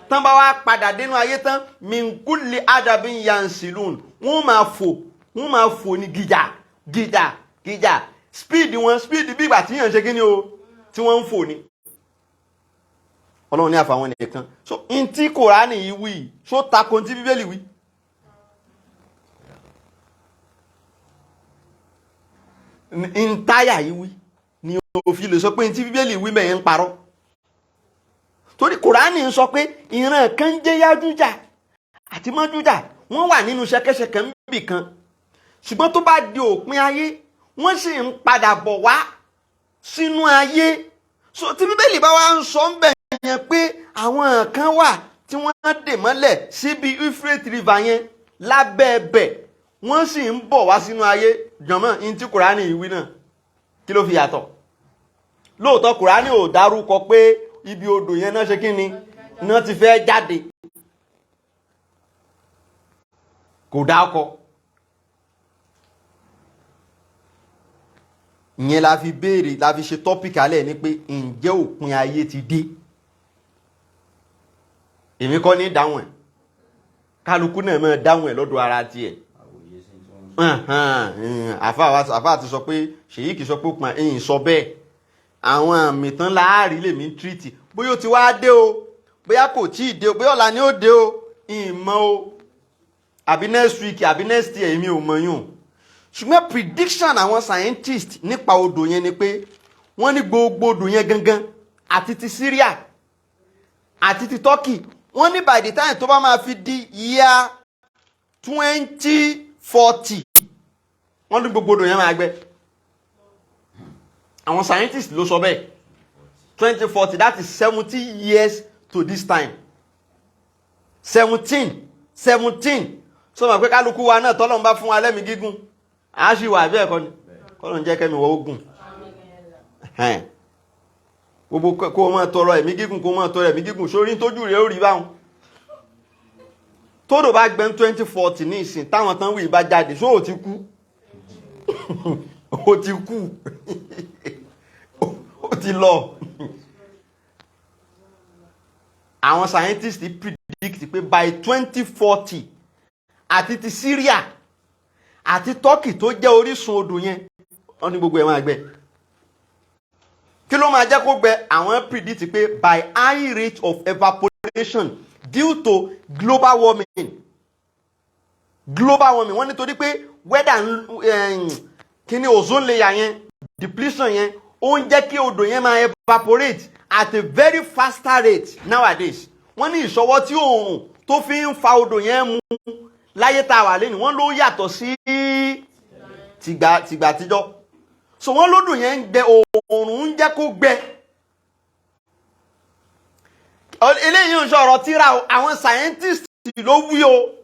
tán bá wá padà dénú ayé tán, min kulli adabin yansilun, wọ́n máa fò ní gìjà. Speed bí ìgbà tí yàn ṣe kí ni o, tí wọ́n ń fò ní. Ọlọ́run ní àfàwọn nìkan. So in tí Kùránì yìí wí, so tako tí Bíbélì wí. In táyà yìí wí ni o fi lè sọ pé in tí Bíbélì wí mẹ́yẹn ń parọ́. Torí Kùránì ń sọ pé ìran kan jẹ́ Yájújà àti Májújà, wọ́n wà nínú ṣẹ̀kẹ̀ṣẹ̀kẹ̀ níbì kan. Ṣùgbọ́n tó bá di òpin ayé, wọ́n sì ń padà bọ̀ wá sínú ayé. So tí Bíbélì bá wá ń sọ ń bẹ̀ yẹn pé àwọn kan wà tí wọ́n dè mọ́lẹ̀ síbi Euphrates River yẹn lábẹ́ ẹbẹ̀, wọ́n sì ń bọ̀ wá sínú ayé. Jọ̀mọ́ in tí Kùránì ìwí náà kí ló fi yàtọ̀? Lóòótọ́ Kùránì ò dárúkọ pé ibi odò yẹn náà ṣe kí ni náà ti fẹ́ jáde, kò dákọ. Ìyẹn la fi béèrè, la fi ṣe tọ́pìkì alẹ́ ni pé ǹjẹ́ òpin ayé ti dé? Èmi kọ́ ní dáhùn ẹ̀, kálukú náà máa dáhùn ẹ̀ lọ́dọ̀ ara tiẹ̀. Àfáà ti sọ pé ṣèyí kì í sọ pé òpin ẹ̀yìn sọ bẹ́ẹ̀. Àwọn àmì tán láàrí lèmi ń tírìtì, bóyá ó ti wá dé o, bóyá kò tí ì dé o, bóyá ọ̀la ni ó dé o, ìmọ̀ o, àbí next week àbí next year, èmi ò mọ̀ yún. Ṣùgbọ́n prediction àwọn scientist nípa odò yẹn ni pé wọ́n ní gbogbo odò yẹn gangan àti ti Syria àti ti Turkey, wọ́n ní by the time tó bá máa fi di year 2040, wọ́n ní gbogbo odò yẹn máa gbẹ. Àwọn scientist ló sọ bẹ́ẹ̀. 2040, that is 70 years to this time. 17. So ma pé kálukú wa náà tọ́lọ́run bá fún wa lẹ́mìí gígùn, a ṣì wà bẹ́ẹ̀ kọ́ ni. Kọ́lọ́run jẹ́ kẹ́mi wọ́n ogun. Gbogbo kó mọ́ tọrọ ẹ̀mí gígùn, kó mọ́ tọrọ ẹ̀mí gígùn, sórí tójú rẹ̀ ó rí báhùn. Tódò bá gbẹ́ 2040 ní ìsìn, táwọn tán wí bá jáde, ṣó ò ti kú? Ó ti kú. Ó ti lọ. Àwọn scientists predict pé by 2040, àti ti Syria àti Turkey tó jẹ́ orísun odò yẹn, wọ́n ní gbogbo ẹ̀ máa gbẹ. Kí ló máa jẹ́ kó gbẹ? Àwọn predict pé by high rate of evaporation due to global warming. Wọ́n nítorí pé weather kíní ozone layer yẹn, depletion yẹn, ó ń jẹ́ kí odò yẹn máa evaporate at a very faster rate nowadays. Wọ́n ní ìṣọwọ́ tí oòrùn tó fi ń fa odò yẹn mu láyé tá a wà lẹ́nu, wọ́n ló yàtọ̀ sí tìgbà àtijọ́. So wọ́n lódò yẹn ń gbẹ, oòrùn ń jẹ́ kó gbẹ. Eléyìí ń sọ̀rọ̀ tíra o, àwọn scientists ló wí o.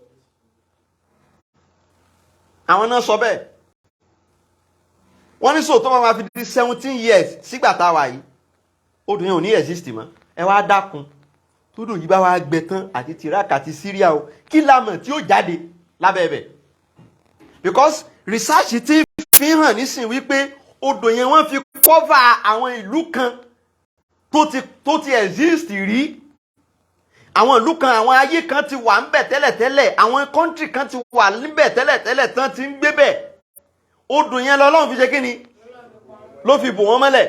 Àwọn náà sọ bẹ́ẹ̀. Wọ́n ní so tó máa fi di 17 years sígbà tá a wà yìí, odò yẹn ò ní exist mọ́. Ẹ wá dákun, tódò yìí bá wá gbẹ tán àti ti Iraq àti Syria o, kí la mọ̀ tí ó jáde lábẹ́ ẹbẹ̀? Because research ti fi hàn nísìn wípé odò yẹn wọ́n fi cover àwọn ìlú kan tó ti exist rí. Àwọn ìlú kan, àwọn ayé kan ti wà ńbẹ̀ tẹ́lẹ̀tẹ́lẹ̀, àwọn country kan ti wà ńbẹ̀ tẹ́lẹ̀tẹ́lẹ̀ tán ti ń gbé bẹ̀. Odò yẹn lọ́lọ́run fi ṣe kí ni? Ló fi bò wọ́n mọ́lẹ̀.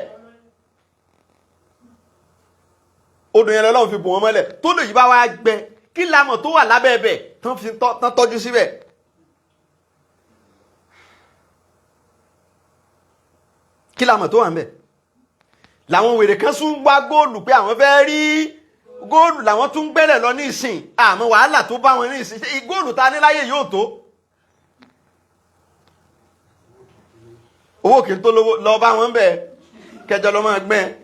Odò yẹn lọ́lọ́run fi bò wọ́n mọ́lẹ̀. Tó lè yí bá wá gbẹ, kí la mọ̀ tó wà lábẹ́ ẹbẹ̀ tán tọ́jú síbẹ̀? Kí la mọ̀ tó wà ńbẹ̀? Làwọn wèrè kan sún wá góòlù pé àwọn fẹ́ rí góòlù, làwọn tún gbẹ́lẹ̀ lọ ní ìsìn. Àmọ́ wàhálà tó bá wọn ní ìsìn, góòlù ta ní láyé yóò tó. Owó kì í tó lọ bá wọn bẹ̀, kẹjọ lọ máa gbẹ́.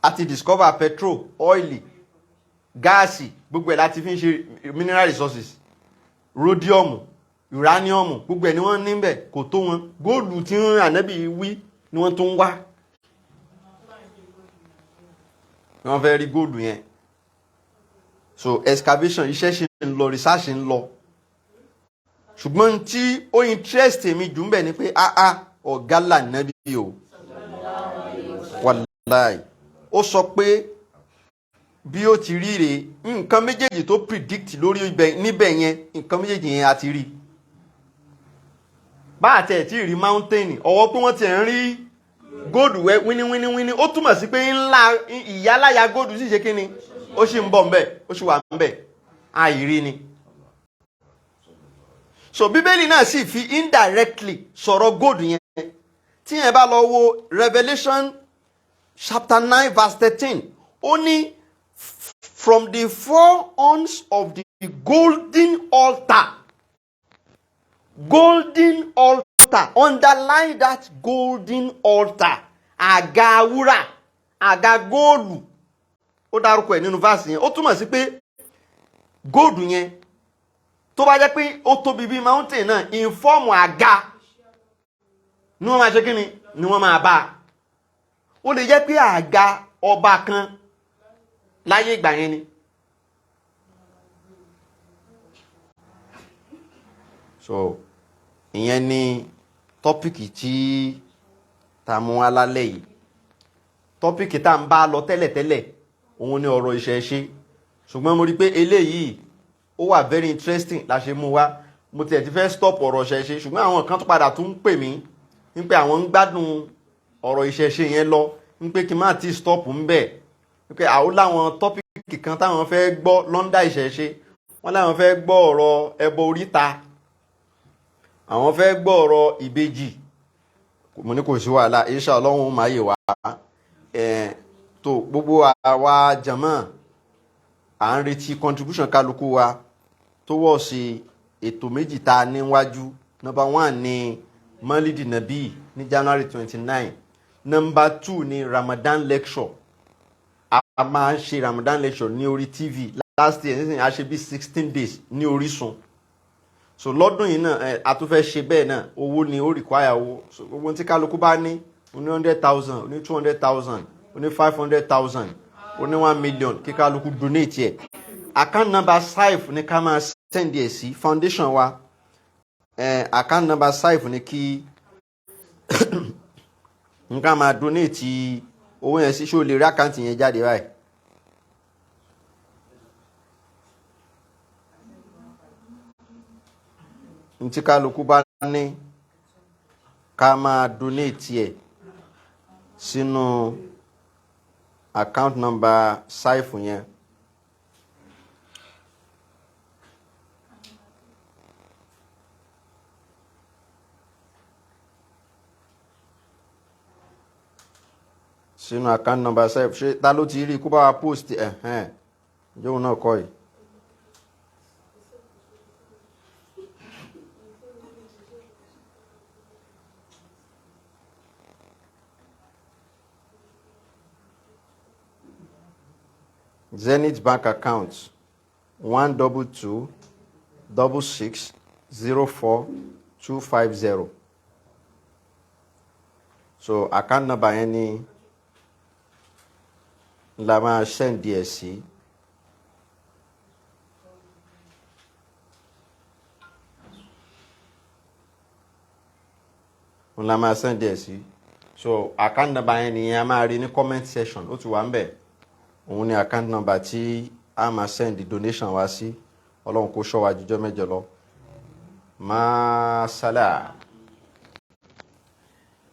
A ti discover petrol, oil, gáàsì, gbogbo ẹ̀ láti fi ń ṣe mineral resources. rhodium, uranium, gbogbo ẹ̀ ni wọ́n níbẹ̀ kò tó wọn. Góòlù tí ànábì wí ni wọ́n tún wá. Wọ́n fẹ́ rí góòlù yẹn. So excavation iṣẹ́ ṣe ń lọ, research ń lọ. Ṣùgbọ́n tí ó interest mi jù ń bẹ̀ ni pé ọ̀gá l'Ànábì o. Wàláì. Ó sọ pé bí ó ti rí rèé, nǹkan méjèèjì tó predict lórí níbẹ̀ yẹn, nǹkan méjèèjì yẹn a ti rí. Bá àti ẹ̀ tí rí mountain, ọwọ́ pé wọ́n ti ń rí góòdù wíníwíníwíní, ó túmọ̀ sí pé ńlá ìyáláyà góòdù sì ṣe kí ni? Ó sì ń bọ̀ ńbẹ̀, ó sì wà ńbẹ̀. Àìrí ni. So Bíbélì náà sì fi indirectly sọ̀rọ̀ góòdù yẹn. Tí yẹn bá lọ wo Revelation chapter 9 verse 13, ó ní from the four horns of the golden altar. Golden altar. Underline that golden altar. Àga wúrà, àga góòlù. Ó dárúkọ ẹ̀ nínú verse yẹn. Ó túmọ̀ sí pé góòlù yẹn tó bá jẹ́ pé ó tóbi bí mountain náà, in form àga ni wọ́n máa ṣe kíni ni wọ́n máa bá. Ó lè jẹ́ pé àga ọba kan láyé ìgbà yẹn ni. So ìyẹn ni tọ́pìkì tí ta mú alálẹ̀ yìí. Tọ́pìkì tá ń bá lọ tẹ́lẹ̀tẹ́lẹ̀ òun ni ọ̀rọ̀ ìṣẹ̀ṣe. Ṣùgbọ́n mo rí pé eléyìí ó wà very interesting la ṣe mú wá. Mo tiẹ̀ ti fẹ́ stop ọ̀rọ̀ ìṣẹ̀ṣe, ṣùgbọ́n àwọn kan tó padà tún pè mí ní pé àwọn ń gbádùn ọ̀rọ̀ ìṣẹ̀ṣe yẹn lọ, ní pé kí n má ti stop ń bẹ̀. Ní pé àwọn láwọn tọ́pìkì kan táwọn fẹ́ gbọ́ lọ́ndà ìṣẹ̀ṣe. Wọ́n láwọn fẹ́ gbọ́ ọ̀rọ̀ ẹbọ oríta. Àwọn fẹ́ gbọ́ ọ̀rọ̀ ìbejì. Mo ní kò sí wàhálà, insha Ọlọ́run máa yè wá. Tó gbogbo àwa jàmáà à ń retí contribution kálukú wa tó wọ́ sí ètò méjì tá a níwájú. Number 1 ni Mọ́lídì Nàbí ní January 29. Number 2 ni Ramadan lecture. A máa ń ṣe Ramadan lecture ní orí TV. Last year nísìnyí a ṣe bí 16 days ní Orísun. So lọ́dún yìí náà a tún fẹ́ ṣe bẹ́ẹ̀ náà, owó ni ó require owó. So gbogbo tí kálukú bá ní, ó ní 100,000, ó ní 200,000, ó ní 500,000, ó ní 1 million, kí kálukú donate ẹ̀. Account number 5 ní ká máa send ẹ̀ sí foundation wa. Account number 5 ní kí n ká máa donate owó yẹn sí. Ṣé o lè rí account yẹn jáde báyìí? Ntí kálukú bá ní ká máa donate ẹ̀ sínú account number 5 yẹn. Sínú account number 5. Ṣé ta ló ti rí kó bá wa post jóun náà kọ́ yìí. Zenith Bank account 1226604 So account number yẹn ni la máa send díẹ̀ sí. La máa send díẹ̀ sí. So account number yẹn ni a máa rí ní comment section, ó ti wà ńbẹ̀. Òun ni account number tí a máa send donation wá sí. Ọlọ́run kó ṣọ́ wa jíjọ́ mẹ́jọ lọ. Masala.